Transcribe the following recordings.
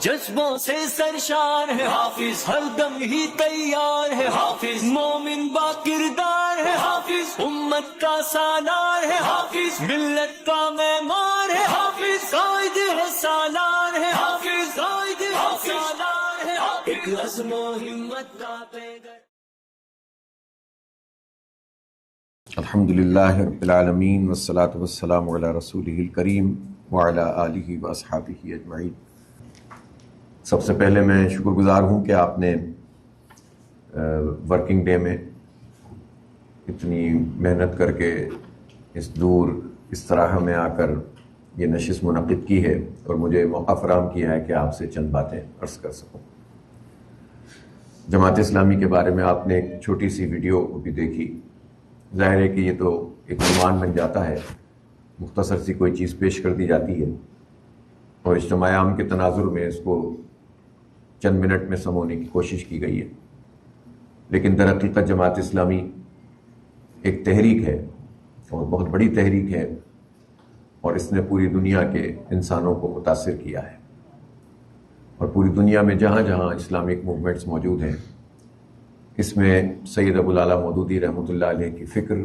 جذبوں سے سرشار ہے حافظ، ہر دم ہی تیار ہے حافظ، مومن با کردار ہے حافظ، امت کا سالار ہے حافظ، ملت کا معمار ہے حافظ، قائد ہے سالار ہے حافظ، قائد ہے سالار ہے حافظ، ایک عزم و ہمت کا پیغام۔ الحمدللہ رب العالمین والصلاة والسلام علی رسولہ الکریم وعلی آلہ واصحابہ اجمعین۔ سب سے پہلے میں شکر گزار ہوں کہ آپ نے ورکنگ ڈے میں اتنی محنت کر کے اس طرح میں آ کر یہ نشست منعقد کی ہے اور مجھے موقع فراہم کیا ہے کہ آپ سے چند باتیں عرض کر سکوں۔ جماعت اسلامی کے بارے میں آپ نے ایک چھوٹی سی ویڈیو بھی دیکھی۔ ظاہر ہے کہ یہ تو ایک عنوان بن جاتا ہے، مختصر سی کوئی چیز پیش کر دی جاتی ہے اور اجتماع عام کے تناظر میں اس کو چند منٹ میں سمونے کی کوشش کی گئی ہے، لیکن در حقیقت جماعت اسلامی ایک تحریک ہے اور بہت بڑی تحریک ہے، اور اس نے پوری دنیا کے انسانوں کو متاثر کیا ہے، اور پوری دنیا میں جہاں جہاں اسلامک موومنٹس موجود ہیں اس میں سید ابوالعلا مودودی رحمۃ اللہ علیہ کی فکر،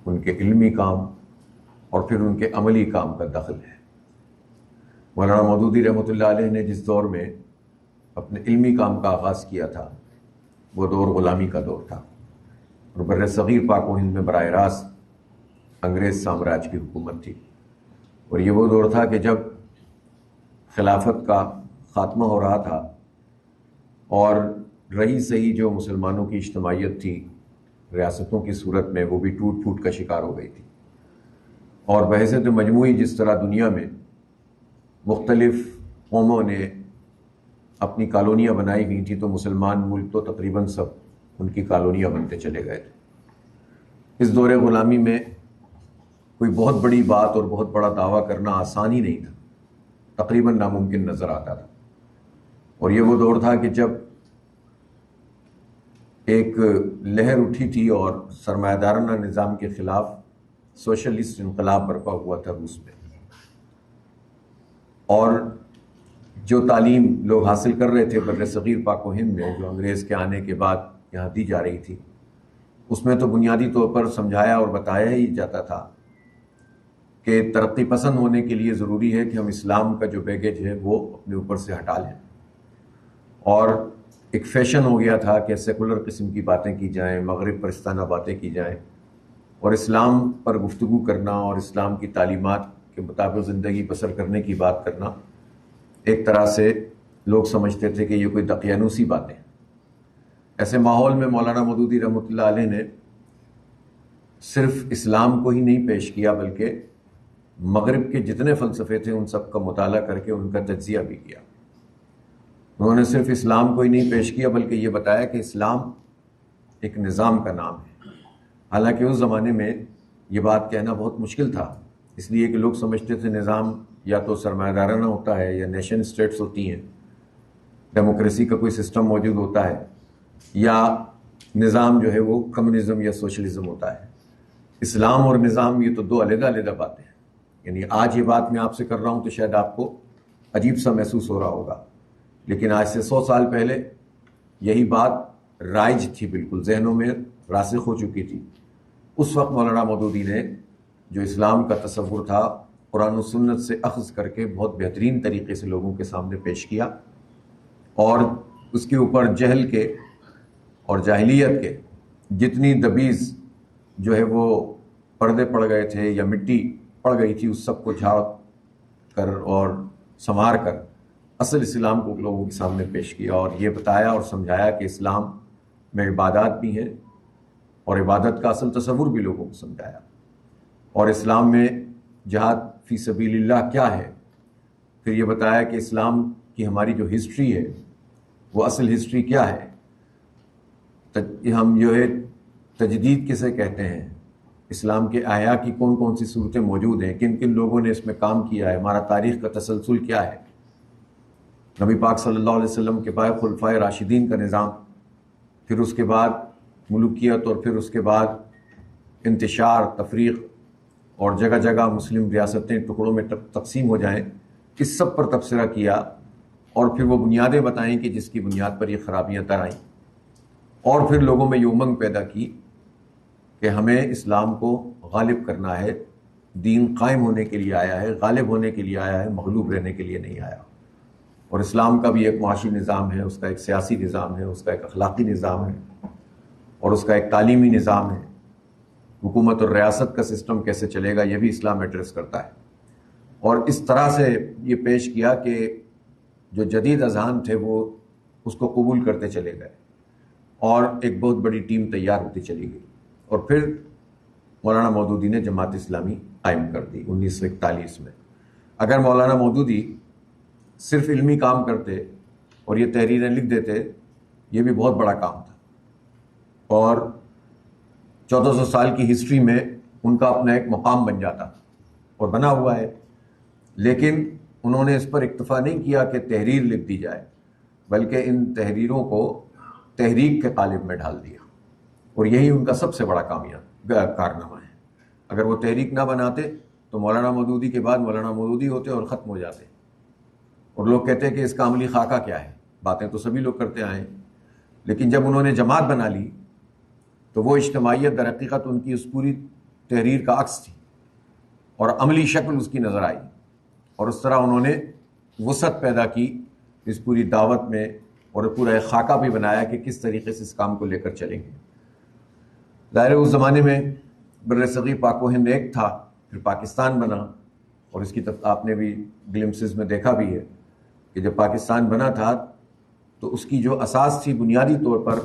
ان کے علمی کام اور پھر ان کے عملی کام کا دخل ہے۔ مولانا مودودی رحمۃ اللہ علیہ نے جس دور میں اپنے علمی کام کا آغاز کیا تھا وہ دور غلامی کا دور تھا، اور بر صغیر پاک و ہند میں براہ راست انگریز سامراج کی حکومت تھی، اور یہ وہ دور تھا کہ جب خلافت کا خاتمہ ہو رہا تھا اور رہی سہی جو مسلمانوں کی اجتماعیت تھی ریاستوں کی صورت میں وہ بھی ٹوٹ پھوٹ کا شکار ہو گئی تھی، اور بحیثیت مجموعی جس طرح دنیا میں مختلف قوموں نے اپنی کالونیاں بنائی ہوئی تھی تو مسلمان ملک تو تقریباً سب ان کی کالونیاں بنتے چلے گئے تھے۔ اس دور غلامی میں کوئی بہت بڑی بات اور بہت بڑا دعویٰ کرنا آسان ہی نہیں تھا، تقریباً ناممکن نظر آتا تھا، اور یہ وہ دور تھا کہ جب ایک لہر اٹھی تھی اور سرمایہ دارانہ نظام کے خلاف سوشلسٹ انقلاب برپا ہوا تھا روس میں، اور جو تعلیم لوگ حاصل کر رہے تھے بر صغیر پاک و ہند میں جو انگریز کے آنے کے بعد یہاں دی جا رہی تھی، اس میں تو بنیادی طور پر سمجھایا اور بتایا ہی جاتا تھا کہ ترقی پسند ہونے کے لیے ضروری ہے کہ ہم اسلام کا جو بیگیج ہے وہ اپنے اوپر سے ہٹا لیں، اور ایک فیشن ہو گیا تھا کہ سیکولر قسم کی باتیں کی جائیں، مغرب پرستانہ باتیں کی جائیں، اور اسلام پر گفتگو کرنا اور اسلام کی تعلیمات کے مطابق زندگی بسر کرنے کی بات کرنا ایک طرح سے لوگ سمجھتے تھے کہ یہ کوئی دقیانوسی باتیں۔ ایسے ماحول میں مولانا مودودی رحمۃ اللہ علیہ نے صرف اسلام کو ہی نہیں پیش کیا بلکہ مغرب کے جتنے فلسفے تھے ان سب کا مطالعہ کر کے ان کا تجزیہ بھی کیا۔ انہوں نے صرف اسلام کو ہی نہیں پیش کیا بلکہ یہ بتایا کہ اسلام ایک نظام کا نام ہے، حالانکہ اس زمانے میں یہ بات کہنا بہت مشکل تھا، اس لیے کہ لوگ سمجھتے تھے نظام یا تو سرمایہ دارانہ ہوتا ہے یا نیشن اسٹیٹس ہوتی ہیں، ڈیموکریسی کا کوئی سسٹم موجود ہوتا ہے، یا نظام جو ہے وہ کمیونزم یا سوشلزم ہوتا ہے۔ اسلام اور نظام یہ تو دو علیحدہ علیحدہ باتیں ہیں، یعنی آج یہ بات میں آپ سے کر رہا ہوں تو شاید آپ کو عجیب سا محسوس ہو رہا ہوگا، لیکن آج سے 100 سال پہلے یہی بات رائج تھی، بالکل ذہنوں میں راسخ ہو چکی تھی۔ اس وقت مولانا مودودی نے جو اسلام کا تصور تھا قرآن و سنت سے اخذ کر کے بہت بہترین طریقے سے لوگوں کے سامنے پیش کیا، اور اس کے اوپر جہل کے اور جاہلیت کے جتنی دبیز جو ہے وہ پردے پڑ گئے تھے یا مٹی پڑ گئی تھی اس سب کو جھاڑ کر اور سنوار کر اصل اسلام کو لوگوں کے سامنے پیش کیا، اور یہ بتایا اور سمجھایا کہ اسلام میں عبادات بھی ہیں اور عبادت کا اصل تصور بھی لوگوں کو سمجھایا، اور اسلام میں جہاد فی سبیل اللہ کیا ہے، پھر یہ بتایا کہ اسلام کی ہماری جو ہسٹری ہے وہ اصل ہسٹری کیا ہے، ہم جو ہے تجدید کسے کہتے ہیں، اسلام کے احیاء کی کون کون سی صورتیں موجود ہیں، کن کن لوگوں نے اس میں کام کیا ہے، ہمارا تاریخ کا تسلسل کیا ہے، نبی پاک صلی اللہ علیہ وسلم کے بعد خلفائے راشدین کا نظام، پھر اس کے بعد ملوکیت، اور پھر اس کے بعد انتشار، تفریق، اور جگہ جگہ مسلم ریاستیں ٹکڑوں میں تقسیم ہو جائیں، اس سب پر تبصرہ کیا، اور پھر وہ بنیادیں بتائیں کہ جس کی بنیاد پر یہ خرابیاں تر آئیں، اور پھر لوگوں میں یہ امنگ پیدا کی کہ ہمیں اسلام کو غالب کرنا ہے، دین قائم ہونے کے لیے آیا ہے، غالب ہونے کے لیے آیا ہے، مغلوب رہنے کے لیے نہیں آیا۔ اور اسلام کا بھی ایک معاشی نظام ہے، اس کا ایک سیاسی نظام ہے، اس کا ایک اخلاقی نظام ہے، اور اس کا ایک تعلیمی نظام ہے۔ حکومت اور ریاست کا سسٹم کیسے چلے گا یہ بھی اسلام ایڈریس کرتا ہے۔ اور اس طرح سے یہ پیش کیا کہ جو جدید اذہان تھے وہ اس کو قبول کرتے چلے گئے، اور ایک بہت بڑی ٹیم تیار ہوتی چلی گئی، اور پھر مولانا مودودی نے جماعت اسلامی قائم کر دی 1941 میں۔ اگر مولانا مودودی صرف علمی کام کرتے اور یہ تحریریں لکھ دیتے، یہ بھی بہت بڑا کام تھا، اور 1400 سال کی ہسٹری میں ان کا اپنا ایک مقام بن جاتا، اور بنا ہوا ہے۔ لیکن انہوں نے اس پر اکتفا نہیں کیا کہ تحریر لکھ دی جائے، بلکہ ان تحریروں کو تحریک کے قالب میں ڈال دیا، اور یہی ان کا سب سے بڑا کارنامہ ہے۔ اگر وہ تحریک نہ بناتے تو مولانا مودودی کے بعد مولانا مودودی ہوتے اور ختم ہو جاتے، اور لوگ کہتے ہیں کہ اس کا عملی خاکہ کیا ہے، باتیں تو سبھی لوگ کرتے آئے ہیں۔ لیکن جب انہوں نے جماعت بنا لی تو وہ اجتماعیت در حقیقت ان کی اس پوری تحریر کا عکس تھی، اور عملی شکل اس کی نظر آئی، اور اس طرح انہوں نے وسعت پیدا کی اس پوری دعوت میں، اور پورا ایک خاکہ بھی بنایا کہ کس طریقے سے اس کام کو لے کر چلیں گے۔ ظاہر ہے اس زمانے میں بر صغیر پاک و ہند ایک تھا، پھر پاکستان بنا، اور اس کی آپ نے بھی گلمسز میں دیکھا بھی ہے کہ جب پاکستان بنا تھا تو اس کی جو اساس تھی بنیادی طور پر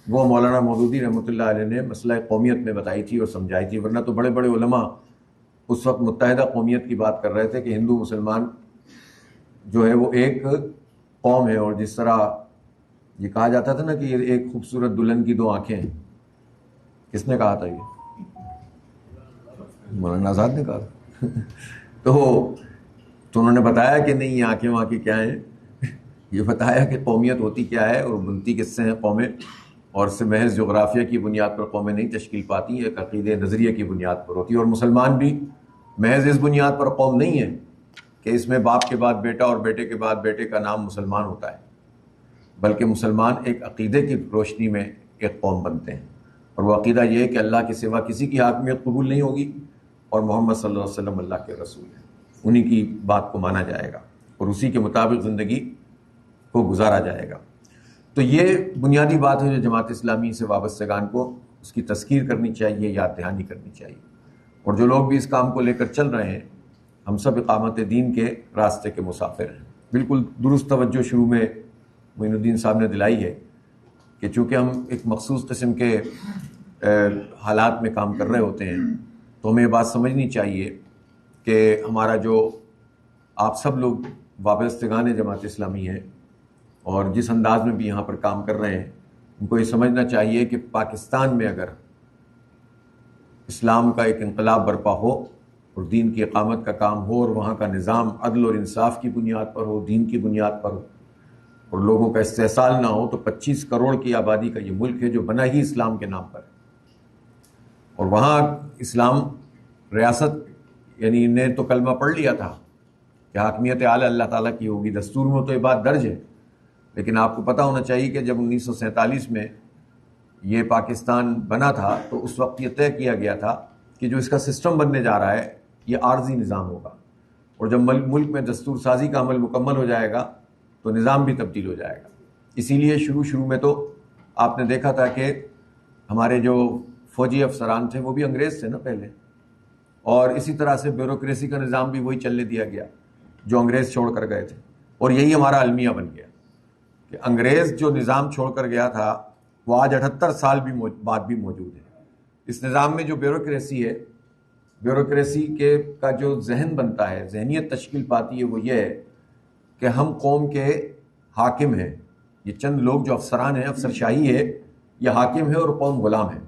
وہ مولانا مودودی رحمۃ اللہ علیہ نے مسئلہ قومیت میں بتائی تھی اور سمجھائی تھی، ورنہ تو بڑے بڑے علماء اس وقت متحدہ قومیت کی بات کر رہے تھے کہ ہندو مسلمان جو ہے وہ ایک قوم ہے، اور جس طرح یہ کہا جاتا تھا نا کہ یہ ایک خوبصورت دلہن کی دو آنکھیں ہیں۔ کس نے کہا تھا؟ یہ مولانا آزاد نے کہا تھا۔ تو انہوں نے بتایا کہ نہیں، یہ آنکھیں وہاں کی کیا ہیں، یہ بتایا کہ قومیت ہوتی کیا ہے اور بنتی کس سے ہیں قومیں، اور سے محض جغرافیہ کی بنیاد پر قومیں نہیں تشکیل پاتی، ایک عقیدے نظریے کی بنیاد پر ہوتی ہے۔ اور مسلمان بھی محض اس بنیاد پر قوم نہیں ہے کہ اس میں باپ کے بعد بیٹا اور بیٹے کے بعد بیٹے کا نام مسلمان ہوتا ہے، بلکہ مسلمان ایک عقیدے کی روشنی میں ایک قوم بنتے ہیں، اور وہ عقیدہ یہ ہے کہ اللہ کے سوا کسی کی حاکمیت قبول نہیں ہوگی، اور محمد صلی اللہ علیہ وسلم اللہ کے رسول ہیں، انہی کی بات کو مانا جائے گا اور اسی کے مطابق زندگی کو گزارا جائے گا۔ تو یہ بنیادی بات ہے جو جماعت اسلامی سے وابستگان کو اس کی تذکیر کرنی چاہیے، یاد دہانی کرنی چاہیے، اور جو لوگ بھی اس کام کو لے کر چل رہے ہیں، ہم سب اقامت دین کے راستے کے مسافر ہیں۔ بالکل درست توجہ شروع میں معین الدین صاحب نے دلائی ہے کہ چونکہ ہم ایک مخصوص قسم کے حالات میں کام کر رہے ہوتے ہیں، تو ہمیں یہ بات سمجھنی چاہیے کہ ہمارا جو آپ سب لوگ وابستگان جماعت اسلامی ہیں اور جس انداز میں بھی یہاں پر کام کر رہے ہیں، ان کو یہ سمجھنا چاہیے کہ پاکستان میں اگر اسلام کا ایک انقلاب برپا ہو اور دین کی اقامت کا کام ہو، اور وہاں کا نظام عدل اور انصاف کی بنیاد پر ہو، دین کی بنیاد پر ہو، اور لوگوں کا استحصال نہ ہو، تو 25 کروڑ کی آبادی کا یہ ملک ہے جو بنا ہی اسلام کے نام پر ہے، اور وہاں اسلام ریاست یعنی نے تو کلمہ پڑھ لیا تھا کہ حاکمیت اعلیٰ اللہ تعالیٰ کی ہوگی، دستور میں تو یہ بات درج ہے، لیکن آپ کو پتہ ہونا چاہیے کہ جب 1947 میں یہ پاکستان بنا تھا تو اس وقت یہ طے کیا گیا تھا کہ جو اس کا سسٹم بننے جا رہا ہے یہ عارضی نظام ہوگا، اور جب ملک میں دستور سازی کا عمل مکمل ہو جائے گا تو نظام بھی تبدیل ہو جائے گا۔ اسی لیے شروع میں تو آپ نے دیکھا تھا کہ ہمارے جو فوجی افسران تھے وہ بھی انگریز تھے نا پہلے، اور اسی طرح سے بیوروکریسی کا نظام بھی وہی چلنے دیا گیا جو انگریز چھوڑ کر گئے تھے، اور یہی ہمارا المیہ بن گیا کہ انگریز جو نظام چھوڑ کر گیا تھا وہ آج 78 سال بھی بعد بھی موجود ہے۔ اس نظام میں جو بیوروکریسی ہے، بیوروکریسی کا جو ذہن بنتا ہے، ذہنیت تشکیل پاتی ہے، وہ یہ ہے کہ ہم قوم کے حاکم ہیں، یہ چند لوگ جو افسران ہیں، افسر شاہی ہے، یہ حاکم ہے اور قوم غلام ہے۔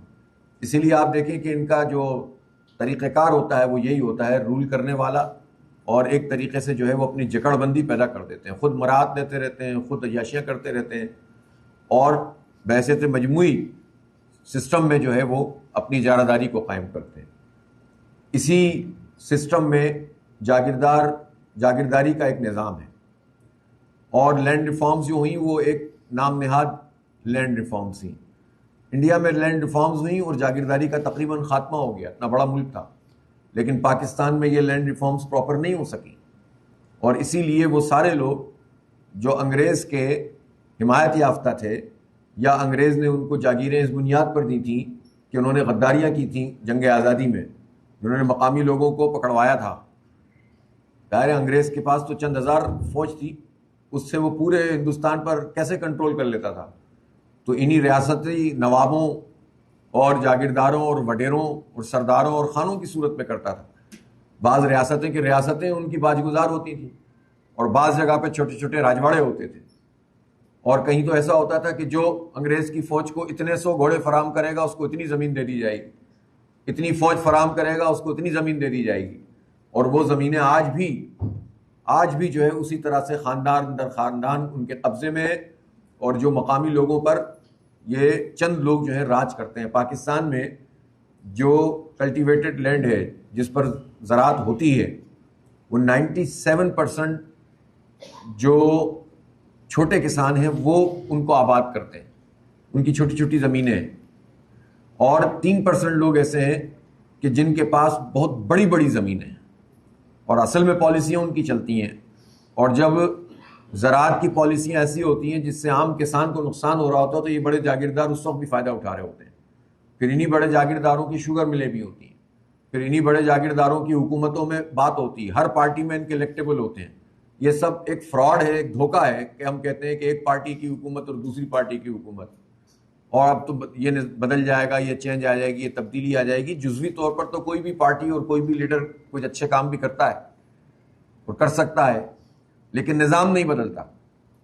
اسی لیے آپ دیکھیں کہ ان کا جو طریقہ کار ہوتا ہے وہ یہی ہوتا ہے، رول کرنے والا، اور ایک طریقے سے جو ہے وہ اپنی جکڑ بندی پیدا کر دیتے ہیں، خود مراعات لیتے رہتے ہیں، خود عیاشیاں کرتے رہتے ہیں، اور بحیثیت مجموعی سسٹم میں جو ہے وہ اپنی جارحداری کو قائم کرتے ہیں۔ اسی سسٹم میں جاگیرداری کا ایک نظام ہے، اور لینڈ ریفارمز جو ہوئیں وہ ایک نام نہاد لینڈ ریفارمز تھیں. انڈیا میں لینڈ ریفارمز ہوئیں اور جاگیرداری کا تقریباً خاتمہ ہو گیا. اتنا بڑا ملک تھا, لیکن پاکستان میں یہ لینڈ ریفارمز پراپر نہیں ہو سکی, اور اسی لیے وہ سارے لوگ جو انگریز کے حمایت یافتہ تھے یا انگریز نے ان کو جاگیریں اس بنیاد پر دی تھیں کہ انہوں نے غداریاں کی تھیں جنگ آزادی میں, جنہوں نے مقامی لوگوں کو پکڑوایا تھا. ظاہر انگریز کے پاس تو چند ہزار فوج تھی, اس سے وہ پورے ہندوستان پر کیسے کنٹرول کر لیتا تھا؟ تو انہی ریاستی نوابوں اور جاگیرداروں اور وڈیروں اور سرداروں اور خانوں کی صورت میں کرتا تھا. بعض ریاستیں کی ریاستیں ان کی باج گزار ہوتی تھیں, اور بعض جگہ پہ چھوٹے چھوٹے راجواڑے ہوتے تھے, اور کہیں تو ایسا ہوتا تھا کہ جو انگریز کی فوج کو اتنے 100 گھوڑے فراہم کرے گا اس کو اتنی زمین دے دی جائے گی, اتنی فوج فراہم کرے گا اس کو اتنی زمین دے دی جائے گی. اور وہ زمینیں آج بھی جو ہے اسی طرح سے خاندان در خاندان ان کے قبضے میں, اور جو مقامی لوگوں پر یہ چند لوگ جو ہے راج کرتے ہیں. پاکستان میں جو کلٹیویٹڈ لینڈ ہے جس پر زراعت ہوتی ہے وہ 97% جو چھوٹے کسان ہیں وہ ان کو آباد کرتے ہیں, ان کی چھوٹی چھوٹی زمینیں ہیں, اور 3% لوگ ایسے ہیں کہ جن کے پاس بہت بڑی بڑی زمینیں ہیں اور اصل میں پالیسیاں ان کی چلتی ہیں. اور جب زراعت کی پالیسیاں ایسی ہوتی ہیں جس سے عام کسان کو نقصان ہو رہا ہوتا ہے تو یہ بڑے جاگیردار اس وقت بھی فائدہ اٹھا رہے ہوتے ہیں. پھر انہی بڑے جاگیرداروں کی شوگر ملیں بھی ہوتی ہیں, پھر انہی بڑے جاگیرداروں کی حکومتوں میں بات ہوتی ہے, ہر پارٹی میں ان کے الیکٹیبل ہوتے ہیں. یہ سب ایک فراڈ ہے, ایک دھوکہ ہے کہ ہم کہتے ہیں کہ ایک پارٹی کی حکومت اور دوسری پارٹی کی حکومت, اور اب تو یہ بدل جائے گا, یہ چینج آ جائے گی, یہ تبدیلی آ جائے گی. جزوی طور پر تو کوئی بھی پارٹی اور کوئی بھی لیڈر کچھ اچھے کام بھی کرتا ہے اور کر سکتا ہے, لیکن نظام نہیں بدلتا.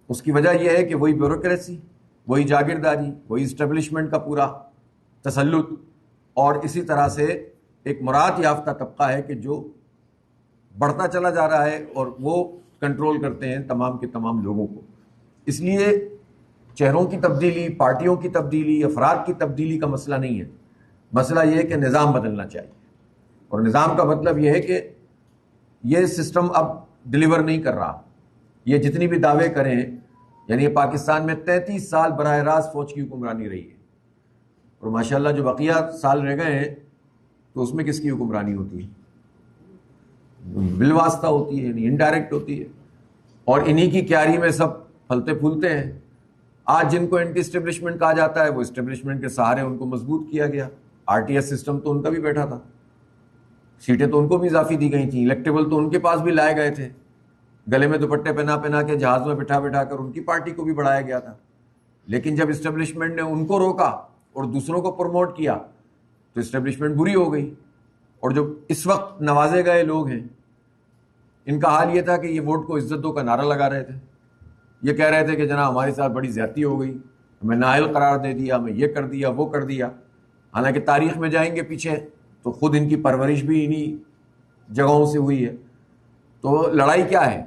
اس کی وجہ یہ ہے کہ وہی بیوروکریسی, وہی جاگیرداری, وہی اسٹیبلشمنٹ کا پورا تسلط, اور اسی طرح سے ایک مراد یافتہ طبقہ ہے کہ جو بڑھتا چلا جا رہا ہے اور وہ کنٹرول کرتے ہیں تمام کے تمام لوگوں کو. اس لیے چہروں کی تبدیلی, پارٹیوں کی تبدیلی, افراد کی تبدیلی کا مسئلہ نہیں ہے. مسئلہ یہ ہے کہ نظام بدلنا چاہیے, اور نظام کا مطلب یہ ہے کہ یہ سسٹم اب ڈیلیور نہیں کر رہا. یہ جتنی بھی دعوے کریں, یعنی پاکستان میں 33 سال براہ راست فوج کی حکمرانی رہی ہے, اور ماشاءاللہ جو بقیہ سال رہ گئے ہیں تو اس میں کس کی حکمرانی ہوتی ہے؟ بالواسطہ ہوتی ہے, یعنی انڈائریکٹ ہوتی ہے, اور انہی کی کیاری میں سب پھلتے پھولتے ہیں. آج جن کو اینٹی اسٹیبلشمنٹ کہا جاتا ہے وہ اسٹیبلشمنٹ کے سہارے ان کو مضبوط کیا گیا. RTS سسٹم تو ان کا بھی بیٹھا تھا, سیٹیں تو ان کو بھی اضافی دی گئی تھیں, الیکٹیبل تو ان کے پاس بھی لائے گئے تھے, گلے میں دوپٹے پہنا کے جہاز میں بٹھا کر ان کی پارٹی کو بھی بڑھایا گیا تھا. لیکن جب اسٹیبلشمنٹ نے ان کو روکا اور دوسروں کو پروموٹ کیا تو اسٹیبلشمنٹ بری ہو گئی. اور جو اس وقت نوازے گئے لوگ ہیں ان کا حال یہ تھا کہ یہ ووٹ کو عزت دو کا نعرہ لگا رہے تھے. یہ کہہ رہے تھے کہ جناب ہمارے ساتھ بڑی زیادتی ہو گئی, ہمیں نااہل قرار دے دیا, ہمیں یہ کر دیا, وہ کر دیا. حالانکہ تاریخ میں جائیں گے پیچھے تو خود ان کی پرورش بھی انہی جگہوں سے ہوئی ہے. تو لڑائی کیا ہے؟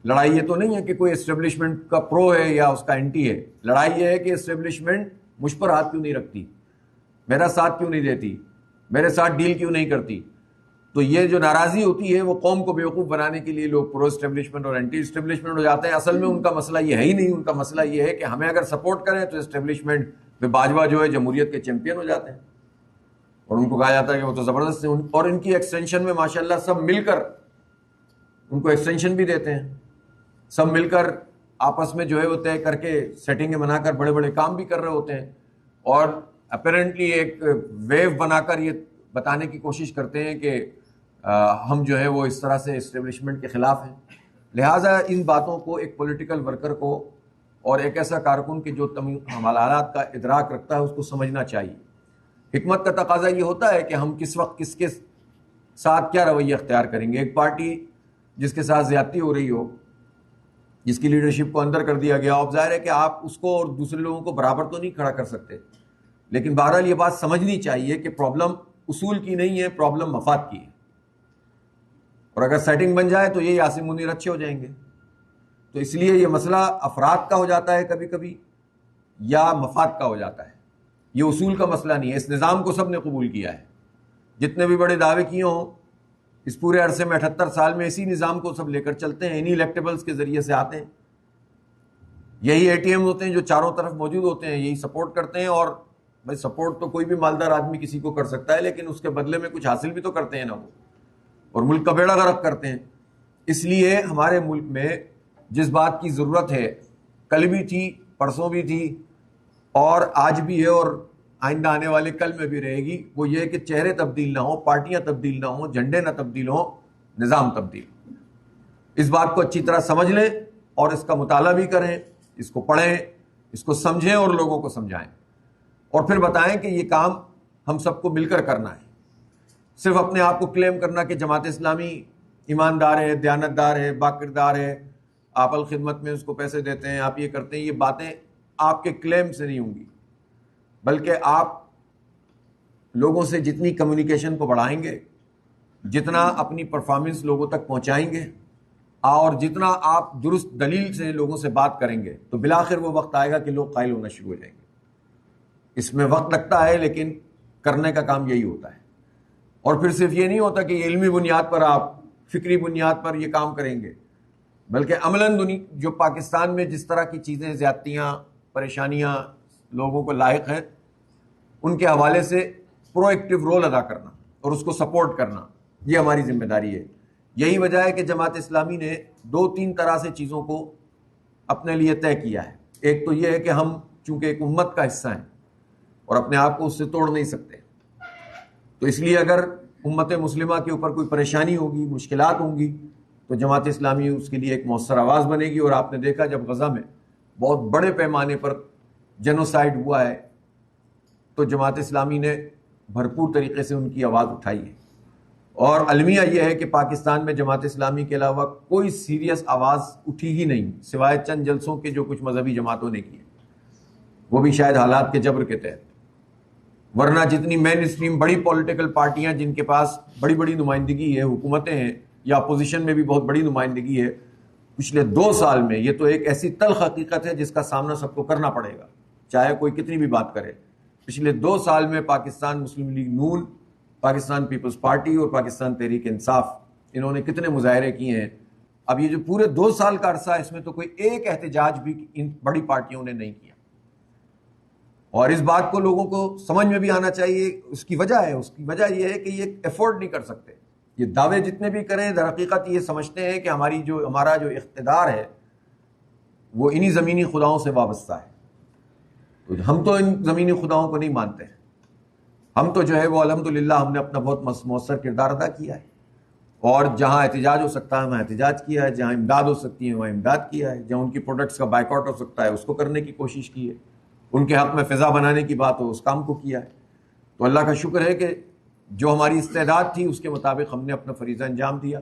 لڑائی یہ تو نہیں ہے کہ کوئی اسٹیبلشمنٹ کا پرو ہے یا اس کا اینٹی ہے. لڑائی یہ ہے کہ اسٹیبلشمنٹ مجھ پر ہاتھ کیوں نہیں رکھتی, میرا ساتھ کیوں نہیں دیتی, میرے ساتھ ڈیل کیوں نہیں کرتی. تو یہ جو ناراضی ہوتی ہے وہ قوم کو بیوقوف بنانے کے لیے لوگ پرو اسٹیبلشمنٹ اور اینٹی اسٹیبلشمنٹ ہو جاتے ہیں. اصل میں ان کا مسئلہ یہ ہے ہی نہیں. ان کا مسئلہ یہ ہے کہ ہمیں اگر سپورٹ کریں تو اسٹیبلشمنٹ میں باجوہ جو ہے جمہوریت کے چیمپئن ہو جاتے ہیں, اور ان کو کہا جاتا ہے کہ وہ تو زبردست ہیں. اور ان کی ایکسٹینشن میں ماشاءاللہ سب مل کر ان کو ایکسٹینشن بھی دیتے ہیں, سب مل کر آپس میں جو ہے وہ طے کر کے سیٹنگیں بنا کر بڑے بڑے کام بھی کر رہے ہوتے ہیں, اور اپیرنٹلی ایک ویو بنا کر یہ بتانے کی کوشش کرتے ہیں کہ ہم جو ہے وہ اس طرح سے اسٹیبلشمنٹ کے خلاف ہیں. لہٰذا ان باتوں کو ایک پولیٹیکل ورکر کو اور ایک ایسا کارکن کہ جو حالات کا ادراک رکھتا ہے اس کو سمجھنا چاہیے. حکمت کا تقاضا یہ ہوتا ہے کہ ہم کس وقت کس کے ساتھ کیا رویہ اختیار کریں گے. ایک پارٹی جس کے ساتھ زیادتی ہو رہی ہو, جس کی لیڈرشپ کو اندر کر دیا گیا, اب ظاہر ہے کہ آپ اس کو اور دوسرے لوگوں کو برابر تو نہیں کھڑا کر سکتے, لیکن بہرحال یہ بات سمجھنی چاہیے کہ پرابلم اصول کی نہیں ہے, پرابلم مفاد کی ہے. اور اگر سیٹنگ بن جائے تو یہ یاسین منیر اچھے ہو جائیں گے. تو اس لیے یہ مسئلہ افراد کا ہو جاتا ہے کبھی کبھی یا مفاد کا ہو جاتا ہے, یہ اصول کا مسئلہ نہیں ہے. اس نظام کو سب نے قبول کیا ہے, جتنے بھی بڑے دعوے کیے ہوں اس پورے عرصے میں 78 سال میں اسی نظام کو سب لے کر چلتے ہیں, انہی الیکٹیبلز کے ذریعے سے آتے ہیں. یہی اے ٹی ایم ہوتے ہیں جو چاروں طرف موجود ہوتے ہیں, یہی سپورٹ کرتے ہیں. اور بھائی سپورٹ تو کوئی بھی مالدار آدمی کسی کو کر سکتا ہے, لیکن اس کے بدلے میں کچھ حاصل بھی تو کرتے ہیں نا وہ, اور ملک کا بیڑا غرق کرتے ہیں. اس لیے ہمارے ملک میں جس بات کی ضرورت ہے, کل بھی تھی, پرسوں بھی تھی, اور آج بھی ہے, اور آئندہ آنے والے کل میں بھی رہے گی, وہ یہ ہے کہ چہرے تبدیل نہ ہوں, پارٹیاں تبدیل نہ ہوں, جھنڈے نہ تبدیل ہوں, نظام تبدیل. اس بات کو اچھی طرح سمجھ لیں اور اس کا مطالعہ بھی کریں, اس کو پڑھیں, اس کو سمجھیں اور لوگوں کو سمجھائیں, اور پھر بتائیں کہ یہ کام ہم سب کو مل کر کرنا ہے. صرف اپنے آپ کو کلیم کرنا کہ جماعت اسلامی ایماندار ہے, دیانتدار ہے, باکردار ہے, آپ الخدمت میں اس کو پیسے دیتے ہیں, آپ یہ کرتے ہیں, یہ باتیں آپ کے کلیم سے نہیں ہوں گی, بلکہ آپ لوگوں سے جتنی کمیونیکیشن کو بڑھائیں گے, جتنا اپنی پرفارمنس لوگوں تک پہنچائیں گے, اور جتنا آپ درست دلیل سے لوگوں سے بات کریں گے, تو بالآخر وہ وقت آئے گا کہ لوگ قائل ہونا شروع ہو جائیں گے. اس میں وقت لگتا ہے, لیکن کرنے کا کام یہی ہوتا ہے. اور پھر صرف یہ نہیں ہوتا کہ علمی بنیاد پر, آپ فکری بنیاد پر یہ کام کریں گے, بلکہ عملاً جو پاکستان میں جس طرح کی چیزیں, زیادتیاں, پریشانیاں لوگوں کو لاحق ہیں, ان کے حوالے سے پرو ایکٹیو رول ادا کرنا اور اس کو سپورٹ کرنا, یہ ہماری ذمہ داری ہے. یہی وجہ ہے کہ جماعت اسلامی نے 2-3 طرح سے چیزوں کو اپنے لیے طے کیا ہے. ایک تو یہ ہے کہ ہم چونکہ ایک امت کا حصہ ہیں اور اپنے آپ کو اس سے توڑ نہیں سکتے, تو اس لیے اگر امت مسلمہ کے اوپر کوئی پریشانی ہوگی, مشکلات ہوں گی, تو جماعت اسلامی اس کے لیے ایک مؤثر آواز بنے گی. اور آپ نے دیکھا جب غزہ میں بہت بڑے پیمانے پر جینوسائیڈ ہوا ہے, تو جماعت اسلامی نے بھرپور طریقے سے ان کی آواز اٹھائی ہے. اور المیہ یہ ہے کہ پاکستان میں جماعت اسلامی کے علاوہ کوئی سیریس آواز اٹھی ہی نہیں, سوائے چند جلسوں کے جو کچھ مذہبی جماعتوں نے کیے, وہ بھی شاید حالات کے جبر کے تحت. ورنہ جتنی مین اسٹریم بڑی پولیٹیکل پارٹیاں جن کے پاس بڑی بڑی نمائندگی ہے, حکومتیں ہیں یا اپوزیشن میں بھی بہت بڑی نمائندگی ہے, پچھلے 2 سال میں, یہ تو ایک ایسی تلخ حقیقت ہے جس کا سامنا سب کو کرنا پڑے گا, چاہے کوئی کتنی بھی بات کرے, پچھلے 2 سال میں پاکستان مسلم لیگ نون, پاکستان پیپلز پارٹی اور پاکستان تحریک انصاف, انہوں نے کتنے مظاہرے کیے ہیں. اب یہ جو پورے 2 سال کا عرصہ ہے, اس میں تو کوئی ایک احتجاج بھی ان بڑی پارٹیوں نے نہیں کیا. اور اس بات کو لوگوں کو سمجھ میں بھی آنا چاہیے. اس کی وجہ یہ ہے کہ یہ افورڈ نہیں کر سکتے. یہ دعوے جتنے بھی کریں, در حقیقت یہ سمجھتے ہیں کہ ہمارا جو اقتدار ہے وہ انہی زمینی خداؤں سے وابستہ ہے. تو ہم تو ان زمینی خداؤں کو نہیں مانتے ہیں. ہم تو جو ہے وہ الحمدللہ ہم نے اپنا بہت مؤثر کردار ادا کیا ہے, اور جہاں احتجاج ہو سکتا ہے وہاں احتجاج کیا ہے, جہاں امداد ہو سکتی ہے وہاں امداد کیا ہے, جہاں ان کی پروڈکٹس کا بائیکاٹ ہو سکتا ہے اس کو کرنے کی کوشش کی ہے, ان کے حق میں فضا بنانے کی بات ہو اس کام کو کیا ہے. تو اللہ کا شکر ہے کہ جو ہماری استعداد تھی اس کے مطابق ہم نے اپنا فریضہ انجام دیا,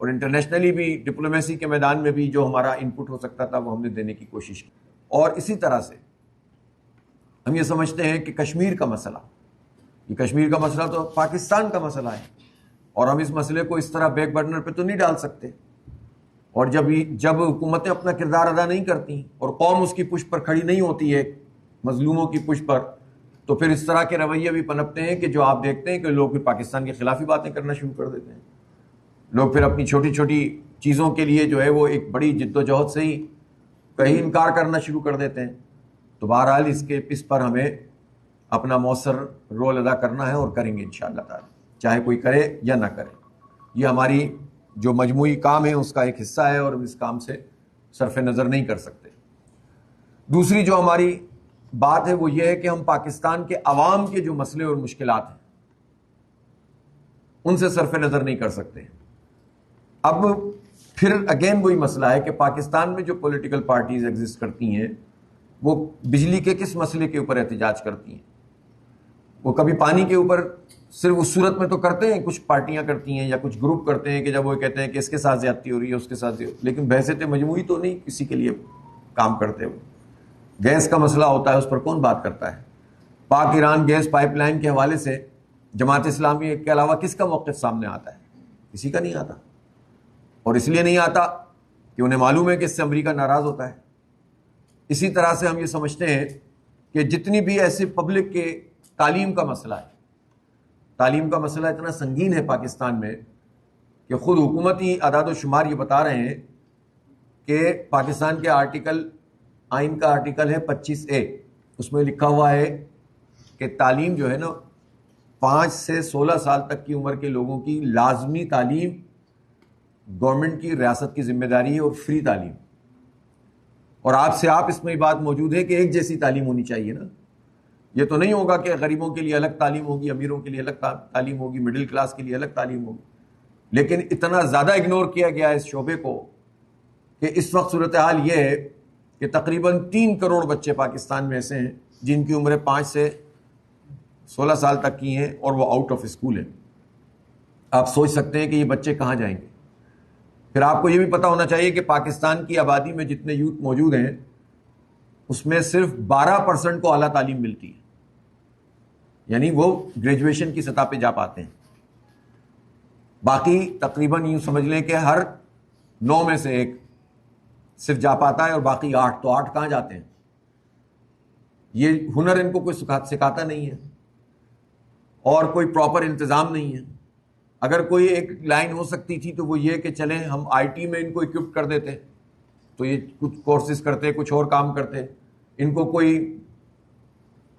اور انٹرنیشنلی بھی ڈپلومیسی کے میدان میں بھی جو ہمارا انپٹ ہو سکتا تھا وہ ہم نے دینے کی کوشش کی. اور اسی طرح سے ہم یہ سمجھتے ہیں کہ کشمیر کا مسئلہ تو پاکستان کا مسئلہ ہے, اور ہم اس مسئلے کو اس طرح بیک برنر پہ تو نہیں ڈال سکتے. اور جب حکومتیں اپنا کردار ادا نہیں کرتی اور قوم اس کی پشت پر کھڑی نہیں ہوتی ہے, مظلوموں کی پشت پر, تو پھر اس طرح کے رویے بھی پنپتے ہیں کہ جو آپ دیکھتے ہیں کہ لوگ پھر پاکستان کے خلاف ہی باتیں کرنا شروع کر دیتے ہیں. لوگ پھر اپنی چھوٹی چھوٹی چیزوں کے لیے جو ہے وہ ایک بڑی جد و جہد سے ہی کہیں انکار کرنا شروع کر دیتے ہیں. تو بہرحال اس پر ہمیں اپنا مؤثر رول ادا کرنا ہے, اور کریں گے انشاءاللہ تعالی, چاہے کوئی کرے یا نہ کرے. یہ ہماری جو مجموعی کام ہے اس کا ایک حصہ ہے, اور ہم اس کام سے صرف نظر نہیں کر سکتے. دوسری جو ہماری بات ہے وہ یہ ہے کہ ہم پاکستان کے عوام کے جو مسئلے اور مشکلات ہیں ان سے صرف نظر نہیں کر سکتے. اب پھر اگین وہی مسئلہ ہے کہ پاکستان میں جو پولیٹیکل پارٹیز ایگزسٹ کرتی ہیں وہ بجلی کے کس مسئلے کے اوپر احتجاج کرتی ہیں. وہ کبھی پانی کے اوپر صرف اس صورت میں تو کرتے ہیں, کچھ پارٹیاں کرتی ہیں یا کچھ گروپ کرتے ہیں کہ جب وہ کہتے ہیں کہ اس کے ساتھ زیادتی ہو رہی ہے اس کے ساتھ, لیکن بحثیت مجموعی تو نہیں کسی کے لیے کام کرتے. وہ گیس کا مسئلہ ہوتا ہے اس پر کون بات کرتا ہے. پاک ایران گیس پائپ لائن کے حوالے سے جماعت اسلامی کے علاوہ کس کا موقف سامنے آتا ہے؟ کسی کا نہیں آتا. اور اس لیے نہیں آتا کہ انہیں معلوم ہے کہ اس سے امریکہ ناراض ہوتا ہے. اسی طرح سے ہم یہ سمجھتے ہیں کہ جتنی بھی ایسے پبلک کے تعلیم کا مسئلہ ہے, تعلیم کا مسئلہ اتنا سنگین ہے پاکستان میں کہ خود حکومتی اعداد و شمار یہ بتا رہے ہیں کہ پاکستان کے آرٹیکل آئین کا آرٹیکل ہے 25A، اس میں لکھا ہوا ہے کہ تعلیم جو ہے نا 5 سے 16 سال تک کی عمر کے لوگوں کی لازمی تعلیم گورنمنٹ کی ریاست کی ذمہ داری ہے، اور فری تعلیم. اور آپ اس میں بات موجود ہے کہ ایک جیسی تعلیم ہونی چاہیے نا. یہ تو نہیں ہوگا کہ غریبوں کے لیے الگ تعلیم ہوگی، امیروں کے لیے الگ تعلیم ہوگی، مڈل کلاس کے لیے الگ تعلیم ہوگی. لیکن اتنا زیادہ اگنور کیا گیا اس شعبے کو کہ اس وقت صورتحال یہ ہے کہ تقریباً 3 کروڑ بچے پاکستان میں ایسے ہیں جن کی عمریں 5 سے 16 سال تک کی ہیں اور وہ آؤٹ آف اسکول ہیں. آپ سوچ سکتے ہیں کہ یہ بچے کہاں جائیں گے. پھر آپ کو یہ بھی پتا ہونا چاہیے کہ پاکستان کی آبادی میں جتنے یوتھ موجود ہیں اس میں صرف 12% کو اعلیٰ تعلیم ملتی ہے، یعنی وہ گریجویشن کی سطح پہ جا پاتے ہیں. باقی تقریباً یوں سمجھ لیں کہ ہر 9 میں سے 1 صرف جا پاتا ہے، اور باقی 8 تو 8 کہاں جاتے ہیں. یہ ہنر ان کو کوئی سکھاتا نہیں ہے، اور کوئی پراپر انتظام نہیں ہے. اگر کوئی ایک لائن ہو سکتی تھی تو وہ یہ کہ چلیں ہم آئی ٹی میں ان کو اکوپ کر دیتے تو یہ کچھ کورسز کرتے، کچھ اور کام کرتے، ان کو کوئی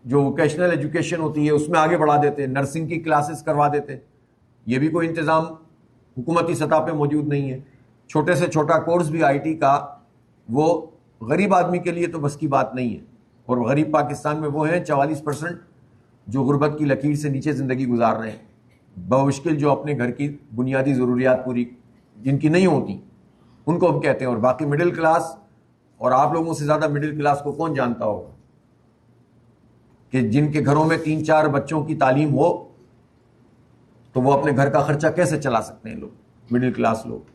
جو ووکیشنل ایجوکیشن ہوتی ہے اس میں آگے بڑھا دیتے، نرسنگ کی کلاسز کروا دیتے. یہ بھی کوئی انتظام حکومتی سطح پہ موجود نہیں ہے. چھوٹے سے چھوٹا کورس بھی آئی ٹی کا وہ غریب آدمی کے لیے تو بس کی بات نہیں ہے. اور غریب پاکستان میں وہ ہیں 44% جو غربت کی لکیر سے نیچے زندگی گزار رہے ہیں، بمشکل جو اپنے گھر کی بنیادی ضروریات پوری جن کی نہیں ہوتی ان کو ہم کہتے ہیں. اور باقی مڈل کلاس، اور آپ لوگوں سے زیادہ مڈل کلاس کو کون جانتا ہوگا کہ جن کے گھروں میں 3-4 بچوں کی تعلیم ہو تو وہ اپنے گھر کا خرچہ کیسے چلا سکتے ہیں. لوگ مڈل کلاس لوگ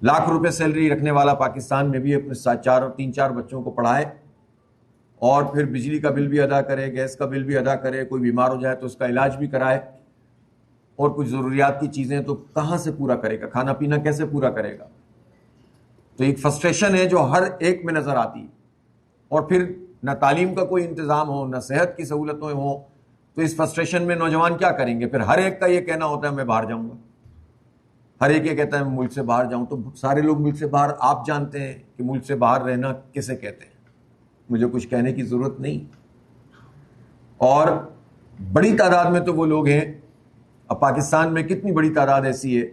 لاکھ روپے سیلری رکھنے والا پاکستان میں بھی اپنے 3-4 بچوں کو پڑھائے، اور پھر بجلی کا بل بھی ادا کرے، گیس کا بل بھی ادا کرے، کوئی بیمار ہو جائے تو اس کا علاج بھی کرائے، اور کچھ ضروریات کی چیزیں تو کہاں سے پورا کرے گا، کھانا پینا کیسے پورا کرے گا. تو ایک فرسٹریشن ہے جو ہر ایک میں نظر آتی ہے. اور پھر نہ تعلیم کا کوئی انتظام ہو، نہ صحت کی سہولتیں ہوں، تو اس فرسٹریشن میں نوجوان کیا کریں گے. پھر ہر ایک کا یہ کہنا ہوتا ہے میں باہر جاؤں گا، ہر ایک یہ کہتا ہے میں ملک سے باہر جاؤں. تو سارے لوگ ملک سے باہر، آپ جانتے ہیں کہ ملک سے باہر رہنا کسے کہتے ہیں، مجھے کچھ کہنے کی ضرورت نہیں. اور بڑی تعداد میں تو وہ لوگ ہیں. اب پاکستان میں کتنی بڑی تعداد ایسی ہے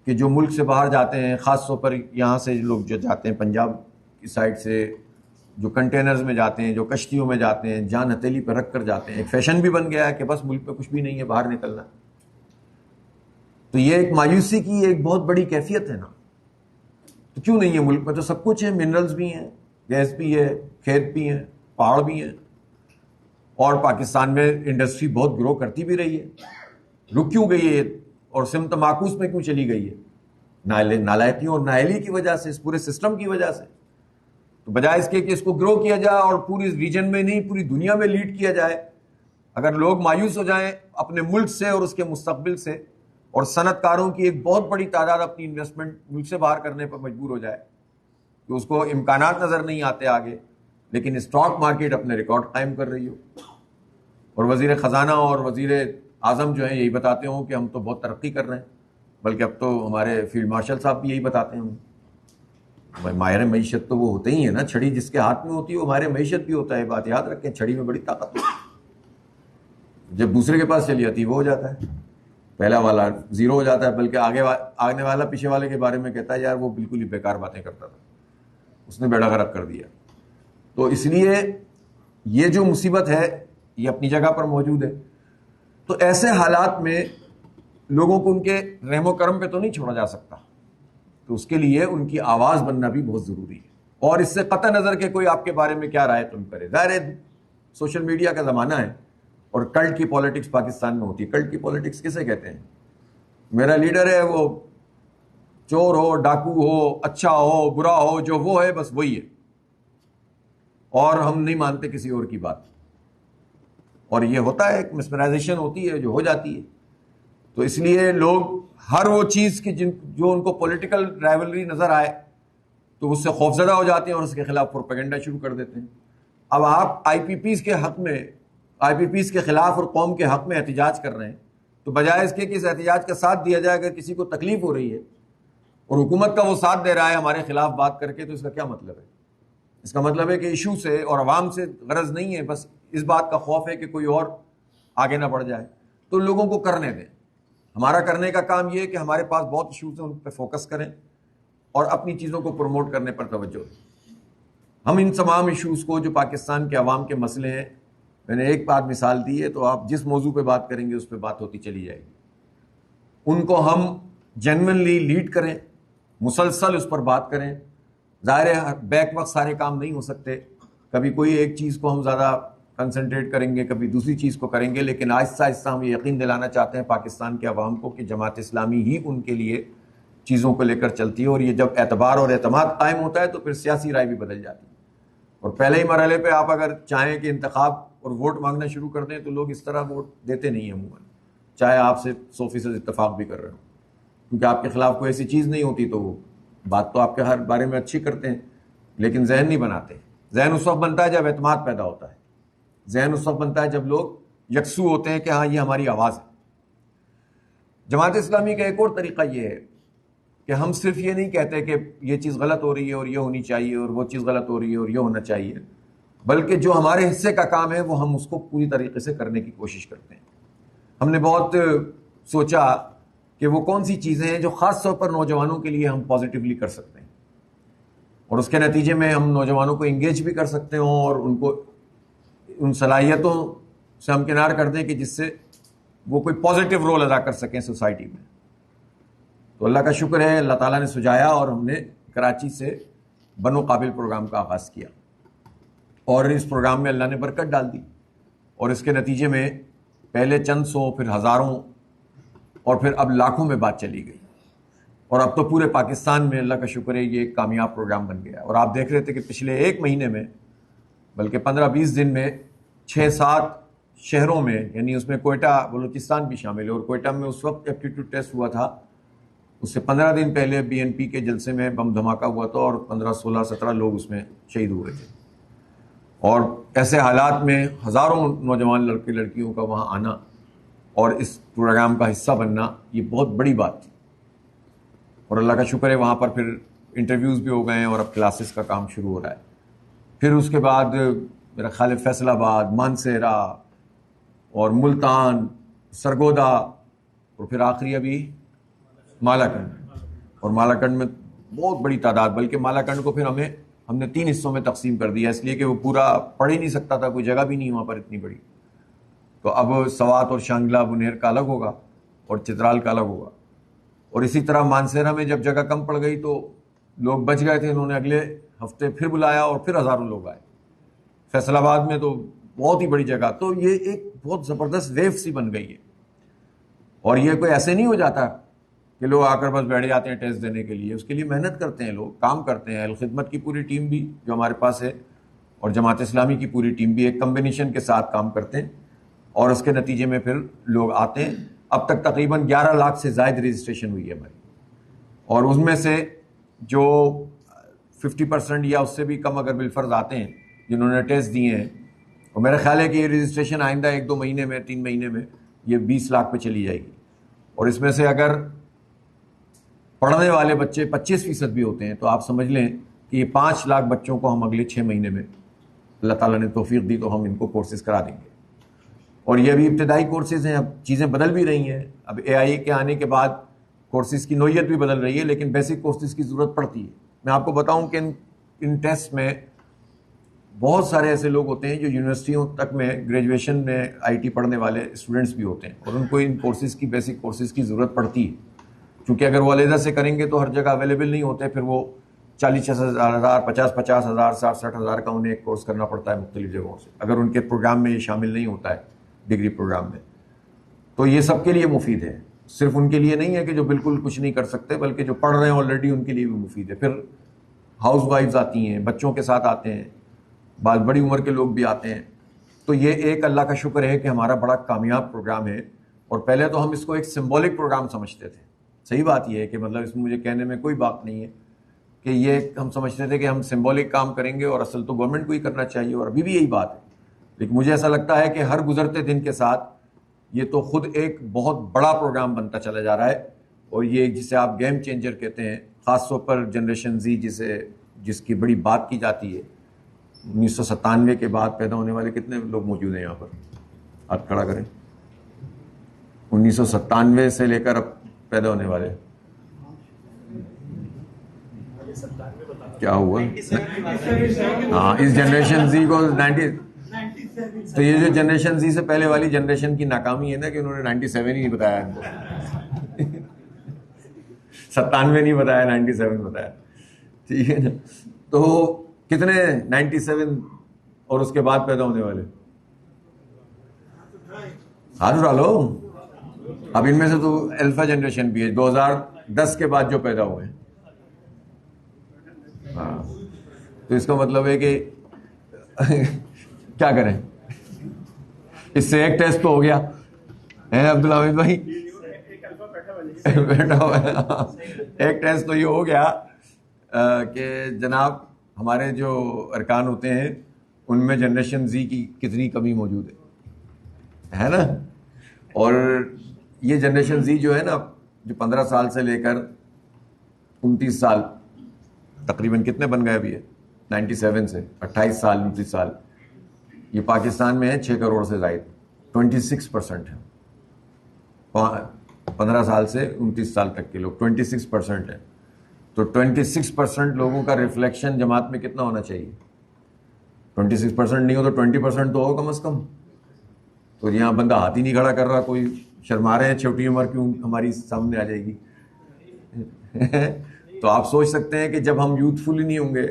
کہ جو ملک سے باہر جاتے ہیں، خاص طور پر یہاں سے لوگ جو جاتے ہیں پنجاب کی سائڈ سے، جو کنٹینرز میں جاتے ہیں، جو کشتیوں میں جاتے ہیں، جان ہتھیلی پہ رکھ کر جاتے ہیں. ایک فیشن بھی بن گیا ہے کہ بس ملک پہ کچھ بھی نہیں ہے، باہر نکلنا. تو یہ ایک مایوسی کی ایک بہت بڑی کیفیت ہے نا. تو کیوں نہیں ہے؟ ملک میں تو سب کچھ ہے، منرلز بھی ہیں، گیس بھی ہے، کھیت بھی ہیں، پہاڑ بھی ہیں، اور پاکستان میں انڈسٹری بہت گرو کرتی بھی رہی ہے. رک کیوں گئی ہے اور سمت معکوس میں کیوں چلی گئی ہے؟ نالائکیوں اور نااہلی کی وجہ سے، اس پورے سسٹم کی وجہ سے. تو بجائے اس کے کہ اس کو گرو کیا جائے اور پوری ریجن میں نہیں پوری دنیا میں لیڈ کیا جائے، اگر لوگ مایوس ہو جائیں اپنے ملک سے اور اس کے مستقبل سے، اور صنعت کاروں کی ایک بہت بڑی تعداد اپنی انویسٹمنٹ ملک سے باہر کرنے پر مجبور ہو جائے کہ اس کو امکانات نظر نہیں آتے آگے، لیکن اسٹاک مارکیٹ اپنے ریکارڈ قائم کر رہی ہو، اور وزیر خزانہ اور وزیر اعظم جو ہیں یہی بتاتے ہوں کہ ہم تو بہت ترقی کر رہے ہیں. بلکہ اب تو ہمارے فیلڈ مارشل صاحب بھی یہی بتاتے ہیں. ماہر معیشت تو وہ ہوتے ہی ہیں نا، چھڑی جس کے ہاتھ میں ہوتی ہے وہ ماہر معیشت بھی ہوتا ہے. بات یاد رکھیں، چھڑی میں بڑی طاقت ہوتی ہے، جب دوسرے کے پاس چلی جاتی ہے وہ ہو جاتا ہے، پہلا والا زیرو ہو جاتا ہے. بلکہ آگے والا پیچھے والے کے بارے میں کہتا ہے یار وہ بالکل ہی بیکار باتیں کرتا تھا، اس نے بیڑا غرق کر دیا. تو اس لیے یہ جو مصیبت ہے یہ اپنی جگہ پر موجود ہے. تو ایسے حالات میں لوگوں کو ان کے رحم و کرم پہ تو نہیں چھوڑا جا سکتا. تو اس کے لیے ان کی آواز بننا بھی بہت ضروری ہے. اور اس سے قطع نظر کہ کوئی آپ کے بارے میں کیا رائے تم کرے. ظاہر ہے سوشل میڈیا کا زمانہ ہے اور کلٹ کی پالیٹکس پاکستان میں ہوتی ہے. کلٹ کی پالیٹکس کسے کہتے ہیں؟ میرا لیڈر ہے وہ چور ہو، ڈاکو ہو، اچھا ہو، برا ہو، جو وہ ہے بس وہی ہے، اور ہم نہیں مانتے کسی اور کی بات. اور یہ ہوتا ہے، ایک مسمرائزیشن ہوتی ہے جو ہو جاتی ہے. تو اس لیے لوگ ہر وہ چیز کی جو ان کو پولیٹیکل رائیولری نظر آئے تو اس سے خوفزدہ ہو جاتے ہیں اور اس کے خلاف پروپیگنڈا شروع کر دیتے ہیں. اب آپ آئی پی پیز کے حق میں، آئی پی پیز کے خلاف اور قوم کے حق میں احتجاج کر رہے ہیں، تو بجائے اس کے کہ اس احتجاج کا ساتھ دیا جائے، اگر کسی کو تکلیف ہو رہی ہے اور حکومت کا وہ ساتھ دے رہا ہے ہمارے خلاف بات کر کے، تو اس کا کیا مطلب ہے؟ اس کا مطلب ہے کہ ایشو سے اور عوام سے غرض نہیں ہے، بس اس بات کا خوف ہے کہ کوئی اور آگے نہ بڑھ جائے، تو لوگوں کو کرنے دیں۔ ہمارا کرنے کا کام یہ ہے کہ ہمارے پاس بہت ایشوز ہیں، ان پہ فوکس کریں اور اپنی چیزوں کو پروموٹ کرنے پر توجہ دیں۔ ہم ان تمام ایشوز کو جو پاکستان کے عوام کے مسئلے ہیں، میں نے ایک بات مثال دی ہے، تو آپ جس موضوع پہ بات کریں گے اس پہ بات ہوتی چلی جائے گی۔ ان کو ہم جینوئنلی لیڈ کریں، مسلسل اس پر بات کریں۔ ظاہر ہے بیک وقت سارے کام نہیں ہو سکتے، کبھی کوئی ایک چیز کو ہم زیادہ کنسنٹریٹ کریں گے، کبھی دوسری چیز کو کریں گے، لیکن آہستہ آہستہ ہم یہ یقین دلانا چاہتے ہیں پاکستان کے عوام کو کہ جماعت اسلامی ہی ان کے لیے چیزوں کو لے کر چلتی ہے، اور یہ جب اعتبار اور اعتماد قائم ہوتا ہے تو پھر سیاسی رائے بھی بدل جاتی ہے۔ اور پہلے ہی مرحلے پہ آپ اگر چاہیں کہ انتخاب اور ووٹ مانگنا شروع کر دیں تو لوگ اس طرح ووٹ دیتے نہیں ہیں عموماً، چاہے آپ سے 100% اتفاق بھی کر رہے ہوں، کیونکہ آپ کے خلاف کوئی ایسی چیز نہیں ہوتی تو وہ بات تو آپ کے ہر بارے میں اچھی کرتے ہیں، لیکن ذہن نہیں بناتے۔ ذہن اس وقت بنتا ہے جب اعتماد پیدا ہوتا ہے، ذہن اس وقت بنتا ہے جب لوگ یکسو ہوتے ہیں کہ ہاں یہ ہماری آواز ہے۔ جماعت اسلامی کا ایک اور طریقہ یہ ہے کہ ہم صرف یہ نہیں کہتے کہ یہ چیز غلط ہو رہی ہے اور یہ ہونی چاہیے اور وہ چیز غلط ہو رہی ہے اور یہ ہونا چاہیے، بلکہ جو ہمارے حصے کا کام ہے وہ ہم اس کو پوری طریقے سے کرنے کی کوشش کرتے ہیں۔ ہم نے بہت سوچا کہ وہ کون سی چیزیں ہیں جو خاص طور پر نوجوانوں کے لیے ہم پازیٹیولی کر سکتے ہیں، اور اس کے نتیجے میں ہم نوجوانوں کو انگیج بھی کر سکتے ہوں اور ان کو ان صلاحیتوں سے ہم کنار کر دیں کہ جس سے وہ کوئی پازیٹیو رول ادا کر سکیں سوسائٹی میں۔ تو اللہ کا شکر ہے، اللہ تعالیٰ نے سجایا اور ہم نے کراچی سے بنو قابل پروگرام کا آغاز کیا، اور اس پروگرام میں اللہ نے برکت ڈال دی، اور اس کے نتیجے میں پہلے چند سو، پھر ہزاروں، اور پھر اب لاکھوں میں بات چلی گئی، اور اب تو پورے پاکستان میں اللہ کا شکر ہے یہ ایک کامیاب پروگرام بن گیا۔ اور آپ دیکھ رہے تھے کہ پچھلے ایک مہینے میں، بلکہ 15-20 دن میں 6-7 شہروں میں، یعنی اس میں کوئٹہ بلوچستان بھی شامل ہے، اور کوئٹہ میں اس وقت ایپٹیٹیوڈ ٹیسٹ ہوا تھا، اس سے 15 دن پہلے BNP کے جلسے میں بم دھماکہ ہوا تھا اور 15-16-17 لوگ اس میں شہید ہوئے تھے۔ اور ایسے حالات میں ہزاروں نوجوان لڑکے لڑکیوں کا وہاں آنا اور اس پروگرام کا حصہ بننا یہ بہت بڑی بات تھی، اور اللہ کا شکر ہے وہاں پر پھر انٹرویوز بھی ہو گئے ہیں اور اب کلاسز کا کام شروع ہو رہا ہے۔ پھر اس کے بعد میرا خیال ہے فیصل آباد، مانسہرہ اور ملتان، سرگودا، اور پھر آخری ابھی مالاکنڈ، اور مالاکنڈ میں بہت بڑی تعداد، بلکہ مالاکنڈ کو پھر ہم نے 3 حصوں میں تقسیم کر دیا، اس لیے کہ وہ پورا پڑھ ہی نہیں سکتا تھا، کوئی جگہ بھی نہیں وہاں پر اتنی بڑی۔ تو اب سوات اور شانگلہ بنیر کا الگ ہوگا اور چترال کا الگ ہوگا، اور اسی طرح مانسہرہ میں جب جگہ کم پڑ گئی تو لوگ بچ گئے تھے، انہوں نے اگلے ہفتے پھر بلایا اور پھر ہزاروں لوگ آئے۔ فیصل آباد میں تو بہت ہی بڑی جگہ، تو یہ ایک بہت زبردست ویو سی بن گئی ہے، اور یہ کوئی ایسے نہیں ہو جاتا کہ لوگ آ کر بس بیٹھ جاتے ہیں ٹیسٹ دینے کے لیے، اس کے لیے محنت کرتے ہیں، لوگ کام کرتے ہیں۔ اہل خدمت کی پوری ٹیم بھی جو ہمارے پاس ہے اور جماعت اسلامی کی پوری ٹیم بھی ایک کمبینیشن کے ساتھ کام کرتے ہیں، اور اس کے نتیجے میں پھر لوگ آتے ہیں۔ اب تک تقریباً 11 لاکھ سے زائد رجسٹریشن ہوئی ہے ہماری، اور اس میں سے جو 50% یا اس سے بھی کم اگر بالفرض آتے ہیں جنہوں نے ٹیسٹ دیے ہیں، اور میرا خیال ہے کہ یہ رجسٹریشن آئندہ 1-2 مہینے میں، 3 مہینے میں یہ 20 لاکھ پہ چلی جائے گی، اور اس میں سے اگر پڑھنے والے بچے 25% بھی ہوتے ہیں تو آپ سمجھ لیں کہ یہ 5 لاکھ بچوں کو ہم اگلے 6 مہینے میں اللہ تعالیٰ نے توفیق دی تو ہم ان کو کورسز کرا دیں گے۔ اور یہ بھی ابتدائی کورسز ہیں، اب چیزیں بدل بھی رہی ہیں، اب AI کے آنے کے بعد کورسز کی نوعیت بھی بدل رہی ہے، لیکن بیسک کورسز کی ضرورت پڑتی ہے۔ میں آپ کو بتاؤں کہ ان ٹیسٹ میں بہت سارے ایسے لوگ ہوتے ہیں جو یونیورسٹیوں تک میں گریجویشن میں IT پڑھنے والے اسٹوڈنٹس بھی ہوتے ہیں، اور ان کو ان کورسز کی بیسک کورسز کی ضرورت پڑتی ہے، کیونکہ اگر وہ علیحدہ سے کریں گے تو ہر جگہ اویلیبل نہیں ہوتے، پھر وہ 40,000 50,000 60,000 کا انہیں ایک کورس کرنا پڑتا ہے مختلف جگہوں سے، اگر ان کے پروگرام میں یہ شامل نہیں ہوتا ہے ڈگری پروگرام میں۔ تو یہ سب کے لیے مفید ہے، صرف ان کے لیے نہیں ہے کہ جو بالکل کچھ نہیں کر سکتے، بلکہ جو پڑھ رہے ہیں آلریڈی ان کے لیے بھی مفید ہے۔ پھر ہاؤس وائفز آتی ہیں، بچوں کے ساتھ آتے ہیں، بعض بڑی عمر کے لوگ بھی آتے ہیں۔ تو یہ ایک اللہ کا شکر ہے کہ ہمارا بڑا کامیاب پروگرام ہے، اور پہلے تو ہم اس کو ایک سمبولک پروگرام سمجھتے تھے۔ صحیح بات یہ ہے کہ مطلب اس میں مجھے کہنے میں کوئی بات نہیں ہے کہ یہ ہم سمجھتے تھے کہ ہم سمبولک کام کریں گے اور اصل تو گورنمنٹ کو ہی کرنا چاہیے، اور ابھی بھی یہی بات ہے، لیکن مجھے ایسا لگتا ہے کہ ہر گزرتے دن کے ساتھ یہ تو خود ایک بہت بڑا پروگرام بنتا چلا جا رہا ہے، اور یہ جسے آپ گیم چینجر کہتے ہیں، خاص طور پر جنریشن زی جس کی بڑی بات کی جاتی ہے، 1997 کے بعد پیدا ہونے والے کتنے لوگ موجود ہیں یہاں پر؟ ہاتھ کھڑا کریں. 1997 سے لے کر اب پیدا ہونے والے کیا ہوا؟ ہاں اس جنریشن زی کو 90. تو یہ جو جنریشن زی سے پہلے والی جنریشن کی ناکامی ہے نا کہ انہوں نے 97 ہی نہیں بتایا ان کو. 97 نہیں بتایا، 97 بتایا. ٹھیک ہے نا. تو کتنے 97 اور اس کے بعد پیدا ہونے والے؟ ہاتھ اٹھا لو. اب ان میں سے تو الفا جنریشن بھی ہے 2010 کے بعد جو پیدا ہوئے ہیں. ہاں تو اس کا مطلب ہے کہ کیا کریں؟ اس سے ایک ٹیسٹ تو ہو گیا ہے عبدالحمید بھائی، بیٹھا ہوا ہے. ایک ٹیسٹ تو یہ ہو گیا کہ جناب ہمارے جو ارکان ہوتے ہیں ان میں جنریشن زی کی کتنی کمی موجود ہے نا. اور یہ جنریشن زی جو ہے نا، جو 15 سال سے لے کر 29 سال تقریباً کتنے بن گئے ابھی ہے 97 سے 28 سال 29 سال، یہ پاکستان میں ہے 6 کروڑ سے زائد، 26% ہے. 15 سال سے 29 سال تک کے لوگ 26% ہیں. تو 26% لوگوں کا ریفلیکشن جماعت میں کتنا ہونا چاہیے؟ 26% نہیں ہو تو 20% تو ہو کم از کم. تو یہاں بندہ ہاتھ ہی نہیں کھڑا کر رہا، کوئی شرما رہے ہیں چھوٹی عمر کیوں ہماری سامنے آ جائے گی. تو آپ سوچ سکتے ہیں کہ جب ہم یوتھفل ہی نہیں ہوں گے،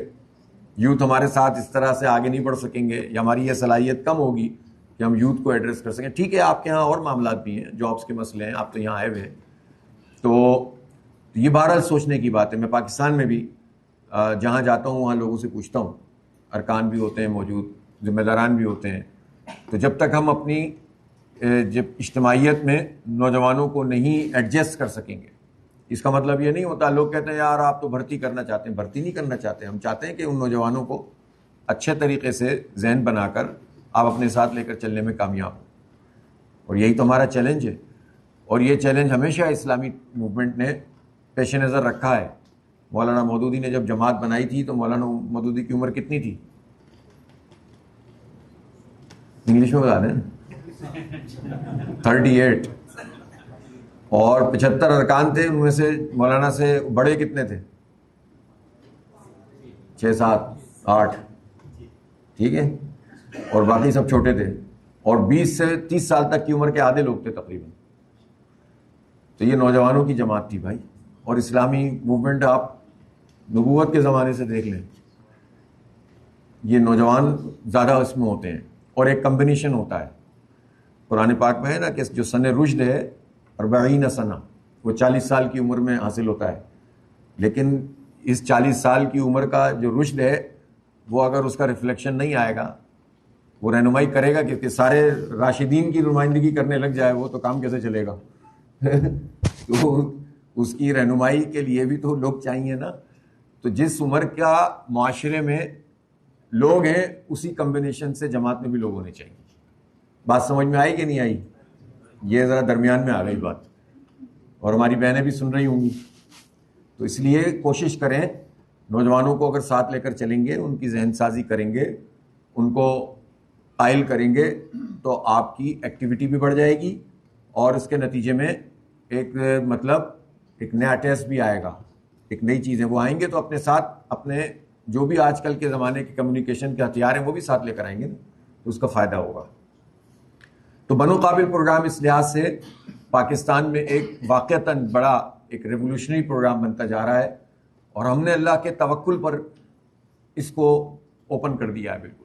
یوتھ ہمارے ساتھ اس طرح سے آگے نہیں بڑھ سکیں گے، یا ہماری یہ صلاحیت کم ہوگی کہ ہم یوتھ کو ایڈریس کر سکیں. ٹھیک ہے آپ کے ہاں اور معاملات بھی ہیں، جابس کے مسئلے ہیں، آپ تو یہاں آئے ہوئے ہیں. تو یہ بہرحال سوچنے کی بات ہے. میں پاکستان میں بھی جہاں جاتا ہوں وہاں لوگوں سے پوچھتا ہوں، ارکان بھی ہوتے ہیں موجود، ذمہ داران بھی ہوتے ہیں. تو جب تک ہم اپنی جب اجتماعیت میں نوجوانوں کو نہیں ایڈجسٹ کر سکیں گے، اس کا مطلب یہ نہیں ہوتا لوگ کہتے ہیں یار آپ تو بھرتی کرنا چاہتے ہیں. بھرتی نہیں کرنا چاہتے، ہم چاہتے ہیں کہ ان نوجوانوں کو اچھے طریقے سے ذہن بنا کر آپ اپنے ساتھ لے کر چلنے میں کامیاب ہوں. اور یہی تو ہمارا چیلنج ہے. اور یہ چیلنج ہمیشہ اسلامی موومنٹ نے پیش نظر رکھا ہے. مولانا مودودی نے جب جماعت بنائی تھی تو مولانا مودودی کی عمر کتنی تھی؟ انگلش میں بتا دیں 38. اور 75 ارکان تھے، ان میں سے مولانا سے بڑے کتنے تھے؟ 6 7 8. ٹھیک ہے. اور باقی سب چھوٹے تھے. اور 20 سے 30 سال تک کی عمر کے آدھے لوگ تھے تقریباً. تو یہ نوجوانوں کی جماعت تھی بھائی. اور اسلامی موومنٹ آپ نبوت کے زمانے سے دیکھ لیں، یہ نوجوان زیادہ اس میں ہوتے ہیں. اور ایک کمبینیشن ہوتا ہے قرآن پاک میں ہے نا کہ جو سن رشد ہے 40 سنہ، وہ 40 سال کی عمر میں حاصل ہوتا ہے. لیکن اس 40 سال کی عمر کا جو رشد ہے وہ اگر اس کا ریفلیکشن نہیں آئے گا، وہ رہنمائی کرے گا کہ سارے راشدین کی نمائندگی کرنے لگ جائے وہ تو کام کیسے چلے گا؟ تو اس کی رہنمائی کے لیے بھی تو لوگ چاہیے نا. تو جس عمر کا معاشرے میں لوگ ہیں اسی کمبینیشن سے جماعت میں بھی لوگ ہونے چاہیے. بات سمجھ میں آئی کہ نہیں آئی؟ یہ ذرا درمیان میں آ گئی بات، اور ہماری بہنیں بھی سن رہی ہوں گی. تو اس لیے کوشش کریں نوجوانوں کو اگر ساتھ لے کر چلیں گے، ان کی ذہن سازی کریں گے، ان کو قائل کریں گے، تو آپ کی ایکٹیویٹی بھی بڑھ جائے گی. اور اس کے نتیجے میں ایک ایک نیا ٹیسٹ بھی آئے گا، ایک نئی چیزیں وہ آئیں گے. تو اپنے ساتھ اپنے جو بھی آج کل کے زمانے کے کمیونیکیشن کے ہتھیار ہیں وہ بھی ساتھ لے کر آئیں گے نا، تو اس کا فائدہ ہوگا. تو بنو قابل پروگرام اس لحاظ سے پاکستان میں ایک واقعتاً بڑا ایک ریولوشنری پروگرام بنتا جا رہا ہے. اور ہم نے اللہ کے توکل پر اس کو اوپن کر دیا ہے بالکل.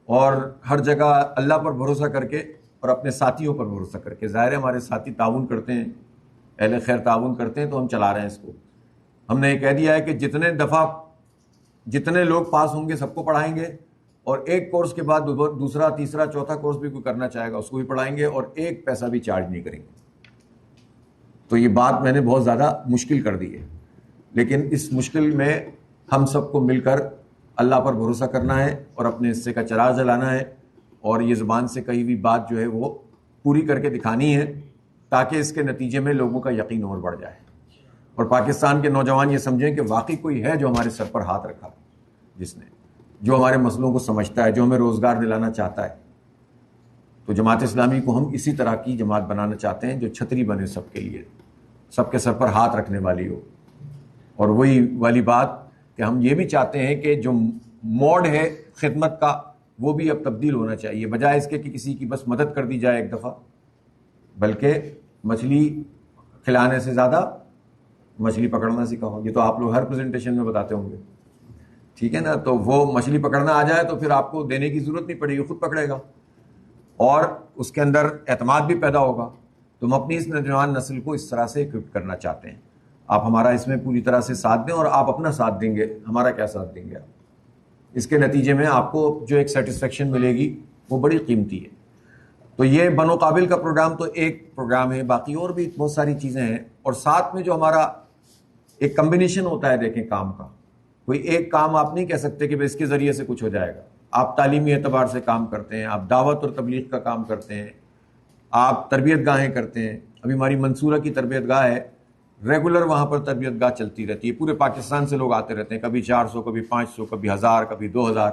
اور ہر جگہ اللہ پر بھروسہ کر کے اور اپنے ساتھیوں پر بھروسہ کر کے، ظاہر ہے ہمارے ساتھی تعاون کرتے ہیں، اہل خیر تعاون کرتے ہیں، تو ہم چلا رہے ہیں اس کو. ہم نے یہ کہہ دیا ہے کہ جتنے لوگ پاس ہوں گے سب کو پڑھائیں گے، اور ایک کورس کے بعد دوسرا تیسرا چوتھا کورس بھی کوئی کرنا چاہے گا اس کو بھی پڑھائیں گے، اور ایک پیسہ بھی چارج نہیں کریں گے. تو یہ بات میں نے بہت زیادہ مشکل کر دی ہے، لیکن اس مشکل میں ہم سب کو مل کر اللہ پر بھروسہ کرنا ہے اور اپنے حصے کا چراغ جلانا ہے، اور یہ زبان سے کہی ہوئی بات جو ہے وہ پوری کر کے دکھانی ہے، تاکہ اس کے نتیجے میں لوگوں کا یقین اور بڑھ جائے، اور پاکستان کے نوجوان یہ سمجھیں کہ واقعی کوئی ہے جو ہمارے سر پر ہاتھ رکھا، جس نے جو ہمارے مسئلوں کو سمجھتا ہے, جو ہمیں روزگار دلانا چاہتا ہے. تو جماعت اسلامی کو ہم اسی طرح کی جماعت بنانا چاہتے ہیں جو چھتری بنے سب کے لیے, سب کے سر پر ہاتھ رکھنے والی ہو. اور وہی والی بات کہ ہم یہ بھی چاہتے ہیں کہ جو موڈ ہے خدمت کا وہ بھی اب تبدیل ہونا چاہیے, بجائے اس کے کہ کسی کی بس مدد کر دی جائے ایک دفعہ, بلکہ مچھلی کھلانے سے زیادہ مچھلی پکڑنا سکھاؤ. یہ تو آپ لوگ ہر پریزنٹیشن میں بتاتے ہوں گے, ٹھیک ہے نا. تو وہ مچھلی پکڑنا آ جائے تو پھر آپ کو دینے کی ضرورت نہیں پڑے گی, خود پکڑے گا اور اس کے اندر اعتماد بھی پیدا ہوگا. تو ہم اپنی اس نوجوان نسل کو اس طرح سے اکوپ کرنا چاہتے ہیں. آپ ہمارا اس میں پوری طرح سے ساتھ دیں, اور آپ اپنا ساتھ دیں گے, ہمارا کیا ساتھ دیں گے آپ. اس کے نتیجے میں آپ کو جو ایک سیٹسفیکشن ملے گی وہ بڑی قیمتی ہے. تو یہ بنو قابل کا پروگرام تو ایک پروگرام ہے, باقی اور بھی بہت ساری چیزیں ہیں. اور ساتھ میں جو ہمارا ایک کمبینیشن ہوتا ہے, دیکھیں کام کا, کوئی ایک کام آپ نہیں کہہ سکتے کہ اس کے ذریعے سے کچھ ہو جائے گا. آپ تعلیمی اعتبار سے کام کرتے ہیں, آپ دعوت اور تبلیغ کا کام کرتے ہیں, آپ تربیت گاہیں کرتے ہیں. ابھی ہماری منصورہ کی تربیت گاہ ہے, ریگولر وہاں پر تربیت گاہ چلتی رہتی ہے. پورے پاکستان سے لوگ آتے رہتے ہیں, کبھی 400, کبھی 500, کبھی 1000, کبھی 2000,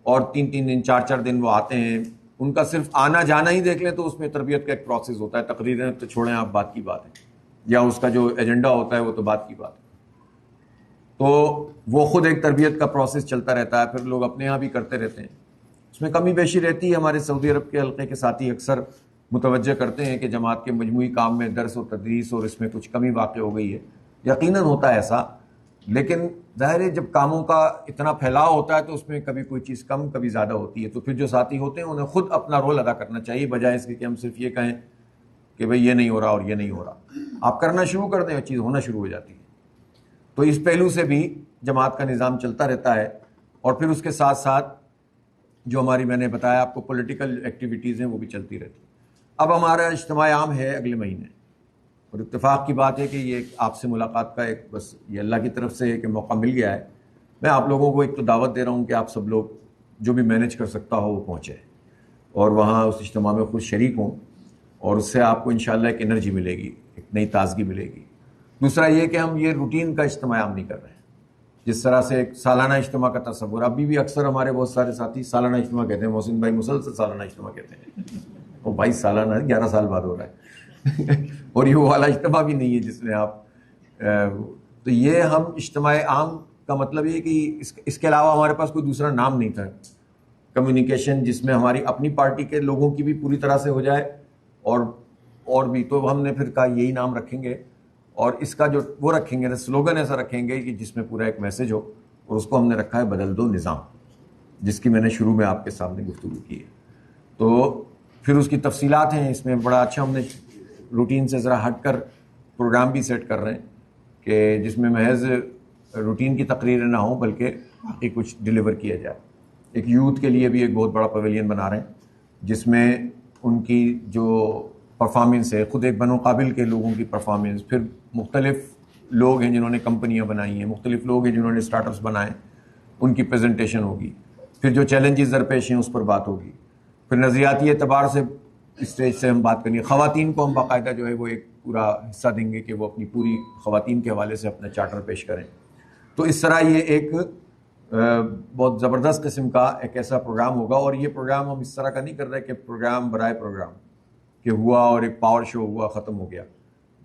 اور 3 دن 4 دن وہ آتے ہیں. ان کا صرف آنا جانا ہی دیکھ لیں تو اس میں تربیت کا ایک پروسیس ہوتا ہے. تقریریں تو چھوڑیں آپ, بات کی بات ہے, یا اس کا جو ایجنڈا ہوتا ہے وہ تو بات کی بات ہے. تو وہ خود ایک تربیت کا پروسیس چلتا رہتا ہے. پھر لوگ اپنے یہاں بھی کرتے رہتے ہیں, اس میں کمی بیشی رہتی ہے. ہمارے سعودی عرب کے حلقے کے ساتھی اکثر متوجہ کرتے ہیں کہ جماعت کے مجموعی کام میں درس و تدریس اور اس میں کچھ کمی واقع ہو گئی ہے. یقیناً ہوتا ہے ایسا, لیکن ظاہر ہے جب کاموں کا اتنا پھیلاؤ ہوتا ہے تو اس میں کبھی کوئی چیز کم کبھی زیادہ ہوتی ہے. تو پھر جو ساتھی ہوتے ہیں انہیں خود اپنا رول ادا کرنا چاہیے, بجائے اس کے کہ ہم صرف یہ کہیں کہ بھئی یہ نہیں ہو رہا اور یہ نہیں ہو رہا. آپ کرنا شروع کر دیں اور چیز ہونا شروع ہو جاتی ہے. تو اس پہلو سے بھی جماعت کا نظام چلتا رہتا ہے. اور پھر اس کے ساتھ ساتھ جو ہماری, میں نے بتایا آپ کو, پولیٹیکل ایکٹیویٹیز ہیں وہ بھی چلتی رہتی ہیں. اب ہمارا اجتماع عام ہے اگلے مہینے, اور اتفاق کی بات ہے کہ یہ آپ سے ملاقات کا ایک بس یہ اللہ کی طرف سے کہ موقع مل گیا ہے. میں آپ لوگوں کو ایک تو دعوت دے رہا ہوں کہ آپ سب لوگ جو بھی مینیج کر سکتا ہو وہ پہنچے اور وہاں اس اجتماع میں خود شریک ہوں, اور اس سے آپ کو انشاءاللہ ایک انرجی ملے گی, ایک نئی تازگی ملے گی. دوسرا یہ کہ ہم یہ روٹین کا اجتماع عام نہیں کر رہے ہیں. جس طرح سے ایک سالانہ اجتماع کا تصور, ابھی بھی اکثر ہمارے بہت سارے ساتھی سالانہ اجتماع کہتے ہیں. محسن بھائی مسلسل سالانہ اجتماع کہتے ہیں. وہ 22 سالانہ 11 سال بعد ہو رہا ہے اور یہ وہ والا اجتماع بھی نہیں ہے جس میں آپ تو یہ ہم اجتماع عام کا مطلب یہ کہ اس کے علاوہ ہمارے پاس کوئی دوسرا نام نہیں تھا. کمیونیکیشن جس میں ہماری اپنی پارٹی کے لوگوں کی بھی پوری طرح سے ہو جائے اور بھی, تو ہم نے پھر کہا یہی نام رکھیں گے. اور اس کا جو وہ رکھیں گے, سلوگن ایسا رکھیں گے کہ جس میں پورا ایک میسج ہو, اور اس کو ہم نے رکھا ہے بدل دو نظام, جس کی میں نے شروع میں آپ کے سامنے گفتگو کی ہے. تو پھر اس کی تفصیلات ہیں اس میں. بڑا اچھا ہم نے روٹین سے ذرا ہٹ کر پروگرام بھی سیٹ کر رہے ہیں کہ جس میں محض روٹین کی تقریریں نہ ہوں بلکہ باقی کچھ ڈیلیور کیا جائے. ایک یوتھ کے لیے بھی ایک بہت بڑا پویلین بنا رہے ہیں جس میں ان کی جو پرفارمنس ہے, خود ایک بنو قابل کے لوگوں کی پرفارمنس, پھر مختلف لوگ ہیں جنہوں نے کمپنیاں بنائی ہیں, مختلف لوگ ہیں جنہوں نے اسٹارٹ اپس بنائے, ان کی پریزنٹیشن ہوگی. پھر جو چیلنجز درپیش ہیں اس پر بات ہوگی. پھر نظریاتی اعتبار سے اسٹیج سے ہم بات کریں گے. خواتین کو ہم باقاعدہ جو ہے وہ ایک پورا حصہ دیں گے کہ وہ اپنی پوری خواتین کے حوالے سے اپنا چارٹر پیش کریں. تو اس طرح یہ ایک بہت زبردست قسم کا ایک ایسا پروگرام ہوگا. اور یہ پروگرام ہم اس طرح کا نہیں کر رہے کہ پروگرام برائے پروگرام کہ ہوا اور ایک پاور شو ہوا ختم ہو گیا,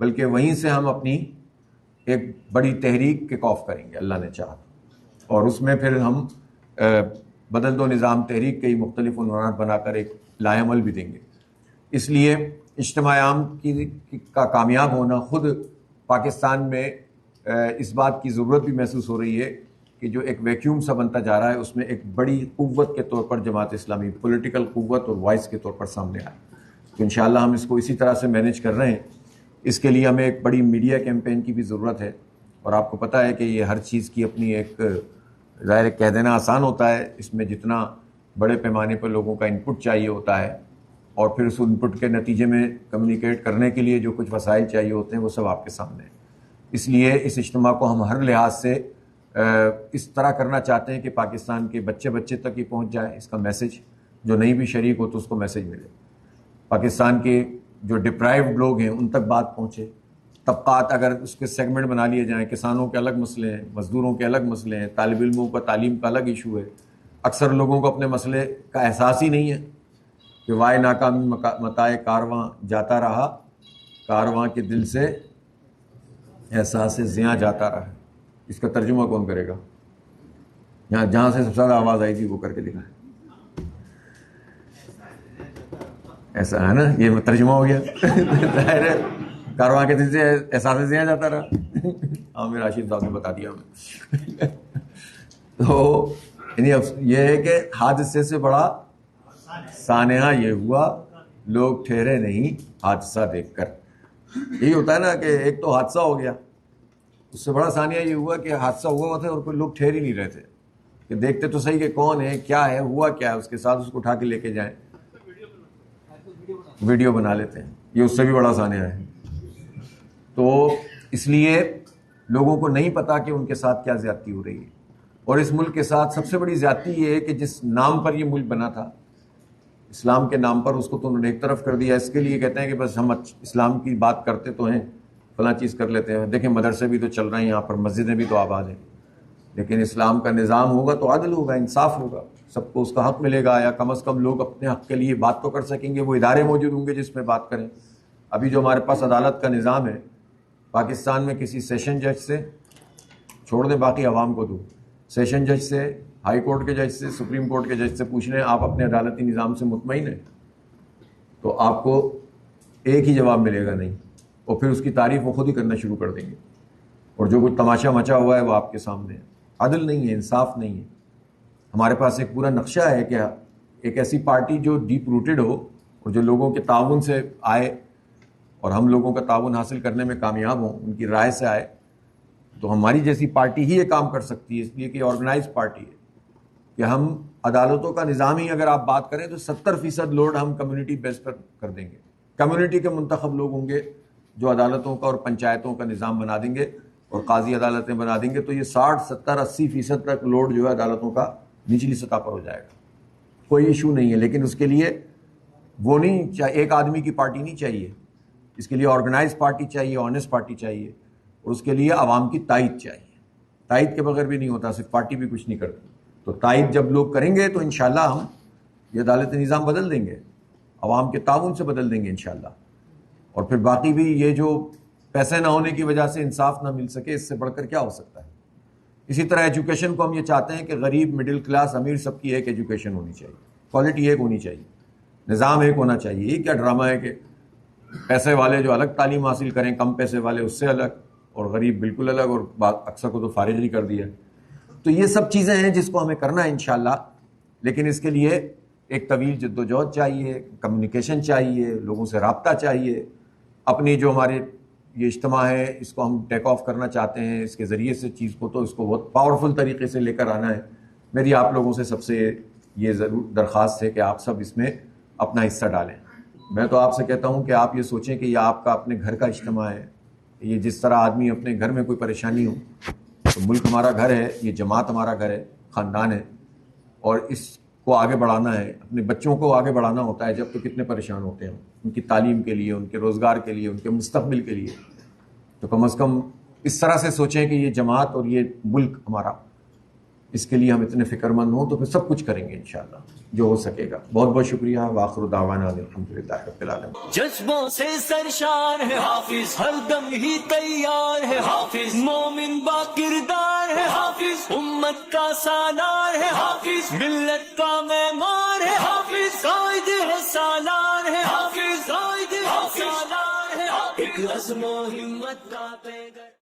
بلکہ وہیں سے ہم اپنی ایک بڑی تحریک کک آف کریں گے اللہ نے چاہا, اور اس میں پھر ہم بدل دو نظام تحریک کے مختلف عنوانات بنا کر ایک لائے عمل بھی دیں گے. اس لیے اجتماع عام کا کامیاب ہونا خود پاکستان میں اس بات کی ضرورت بھی محسوس ہو رہی ہے کہ جو ایک ویکیوم سا بنتا جا رہا ہے اس میں ایک بڑی قوت کے طور پر جماعت اسلامی پولیٹیکل قوت اور وائس کے طور پر سامنے آئے. تو انشاءاللہ ہم اس کو اسی طرح سے مینیج کر رہے ہیں. اس کے لیے ہمیں ایک بڑی میڈیا کیمپین کی بھی ضرورت ہے, اور آپ کو پتہ ہے کہ یہ ہر چیز کی اپنی ایک ظاہر کہہ دینا آسان ہوتا ہے, اس میں جتنا بڑے پیمانے پر لوگوں کا انپٹ چاہیے ہوتا ہے, اور پھر اس انپٹ کے نتیجے میں کمیونیکیٹ کرنے کے لیے جو کچھ وسائل چاہیے ہوتے ہیں وہ سب آپ کے سامنے ہیں. اس لیے اس اجتماع کو ہم ہر لحاظ سے اس طرح کرنا چاہتے ہیں کہ پاکستان کے بچے بچے تک ہی پہنچ جائے اس کا میسج, جو نہیں بھی شریک ہو تو اس کو میسج ملے. پاکستان کے جو ڈپرائیوڈ لوگ ہیں ان تک بات پہنچے. طبقات اگر اس کے سیگمنٹ بنا لیے جائیں, کسانوں کے الگ مسئلے ہیں, مزدوروں کے الگ مسئلے ہیں, طالب علموں کا تعلیم کا الگ ایشو ہے, اکثر لوگوں کو اپنے مسئلے کا احساس ہی نہیں ہے کہ وائے ناکامی متائے کارواں جاتا رہا، کارواں کے دل سے احساس زیاں جاتا رہا. اس کا ترجمہ کون کرے گا؟ یہاں جہاں سے سب سے زیادہ آواز آئی تھی وہ کر کے دکھائیں. ایسا ہے نا، یہ ترجمہ ہو گیا. ظاہر ہے کارواں کے دل سے احساس زیاں جاتا رہا. عامر راشد صاحب نے بتا دیا ہمیں. تو یعنی یہ ہے کہ حادثے سے بڑا سانحہ یہ ہوا، لوگ ٹھہرے نہیں حادثہ دیکھ کر. یہی ہوتا ہے نا کہ ایک تو حادثہ ہو گیا، اس سے بڑا سانحہ یہ ہوا کہ حادثہ ہوا تھا اور کوئی لوگ ٹھہر ہی نہیں رہے تھے کہ دیکھتے تو صحیح کہ کون ہے، کیا ہے، ہوا کیا ہے، اس کے ساتھ اس کو اٹھا کے لے کے جائیں، ویڈیو بنا لیتے ہیں. یہ اس سے بھی بڑا سانحہ ہے. تو اس لیے لوگوں کو نہیں پتا کہ ان کے ساتھ کیا زیادتی ہو رہی ہے. اور اس ملک کے ساتھ سب سے بڑی زیادتی یہ ہے کہ جس نام پر یہ ملک بنا تھا، اسلام کے نام پر، اس کو تو انہوں نے ایک طرف کر دیا. اس کے لیے کہتے ہیں کہ بس ہم اسلام کی بات کرتے تو ہیں، فلاں چیز کر لیتے ہیں. دیکھیں مدرسے بھی تو چل رہے ہیں یہاں پر، مسجدیں بھی تو آباد ہیں. لیکن اسلام کا نظام ہوگا تو عدل ہوگا، انصاف ہوگا، سب کو اس کا حق ملے گا، یا کم از کم لوگ اپنے حق کے لیے بات تو کر سکیں گے. وہ ادارے موجود ہوں گے جس میں بات کریں. ابھی جو ہمارے پاس عدالت کا نظام ہے پاکستان میں، کسی سیشن جج سے چھوڑ دیں، باقی عوام کو دو، سیشن جج سے، ہائی کورٹ کے جج سے، سپریم کورٹ کے جج سے پوچھ لیں آپ اپنے عدالتی نظام سے مطمئن ہیں، تو آپ کو ایک ہی جواب ملے گا نہیں. اور پھر اس کی تعریف وہ خود ہی کرنا شروع کر دیں گے. اور جو کچھ تماشا مچا ہوا ہے وہ آپ کے سامنے ہے. عدل نہیں ہے، انصاف نہیں ہے. ہمارے پاس ایک پورا نقشہ ہے کہ ایک ایسی پارٹی جو ڈیپ روٹڈ ہو اور جو لوگوں کے تعاون سے آئے اور ہم لوگوں کا تعاون حاصل کرنے میں کامیاب ہوں، ان کی رائے سے آئے، تو ہماری جیسی پارٹی ہی یہ کام کر سکتی ہے. اس لیے کہ آرگنائز پارٹی ہے کہ ہم عدالتوں کا نظام ہی اگر آپ بات کریں تو 70% لوڈ ہم کمیونٹی بیس پر کر دیں گے. کمیونٹی کے منتخب لوگ ہوں گے جو عدالتوں کا اور پنچایتوں کا نظام بنا دیں گے اور قاضی عدالتیں بنا دیں گے. تو یہ 60, 70, 80% تک لوڈ جو ہے عدالتوں کا نچلی سطح پر ہو جائے گا. کوئی ایشو نہیں ہے. لیکن اس کے لیے وہ نہیں چاہیے، ایک آدمی کی پارٹی نہیں چاہیے. اس کے لیے آرگنائز پارٹی چاہیے، آنیسٹ پارٹی چاہیے، اور اس کے لیے عوام کی تائید چاہیے. تائید کے بغیر بھی نہیں ہوتا، صرف پارٹی بھی کچھ نہیں کرتی. تو تائید جب لوگ کریں گے تو انشاءاللہ ہم یہ عدالت نظام بدل دیں گے، عوام کے تعاون سے بدل دیں گے انشاءاللہ. اور پھر باقی بھی یہ جو پیسے نہ ہونے کی وجہ سے انصاف نہ مل سکے، اس سے بڑھ کر کیا ہو سکتا ہے. اسی طرح ایجوکیشن کو ہم یہ چاہتے ہیں کہ غریب، مڈل کلاس، امیر، سب کی ایک ایجوکیشن ہونی چاہیے، کوالٹی ایک ہونی چاہیے، نظام ایک ہونا چاہیے. یہ کیا ڈرامہ ہے کہ پیسے والے جو الگ تعلیم حاصل کریں، کم پیسے والے اس سے الگ، اور غریب بالکل الگ، اور اکثر کو تو فارغ ہی کر دیا. تو یہ سب چیزیں ہیں جس کو ہمیں کرنا ہے انشاءاللہ. لیکن اس کے لیے ایک طویل جدوجہد چاہیے، کمیونیکیشن چاہیے، لوگوں سے رابطہ چاہیے. اپنی جو ہمارے یہ اجتماع ہے اس کو ہم ٹیک آف کرنا چاہتے ہیں، اس کے ذریعے سے چیز کو، تو اس کو بہت پاورفل طریقے سے لے کر آنا ہے. میری آپ لوگوں سے سب سے یہ ضرور درخواست ہے کہ آپ سب اس میں اپنا حصہ ڈالیں. میں تو آپ سے کہتا ہوں کہ آپ یہ سوچیں کہ یہ آپ کا اپنے گھر کا اجتماع ہے. یہ جس طرح آدمی اپنے گھر میں کوئی پریشانی ہو تو ملک ہمارا گھر ہے، یہ جماعت ہمارا گھر ہے، خاندان ہے، اور اس کو آگے بڑھانا ہے. اپنے بچوں کو آگے بڑھانا ہوتا ہے جب تو کتنے پریشان ہوتے ہیں ان کی تعلیم کے لیے، ان کے روزگار کے لیے، ان کے مستقبل کے لیے. تو کم از کم اس طرح سے سوچیں کہ یہ جماعت اور یہ ملک ہمارا، اس کے لیے ہم اتنے فکر مند ہوں تو پھر سب کچھ کریں گے انشاءاللہ جو ہو سکے گا. بہت بہت شکریہ. وآخر دعوانا الحمدللہ رب العالمین. جذبوں سے سرشار ہے حافظ، ہر دم ہی تیار ہے حافظ، مومن با کردار ہے حافظ، امت کا سالار ہے حافظ، ملت کا معمار ہے حافظ، قائد ہے سالار ہے حافظ، قائد ہے سالار ہے حافظ، ایک عزم و ہمت کا پیغام.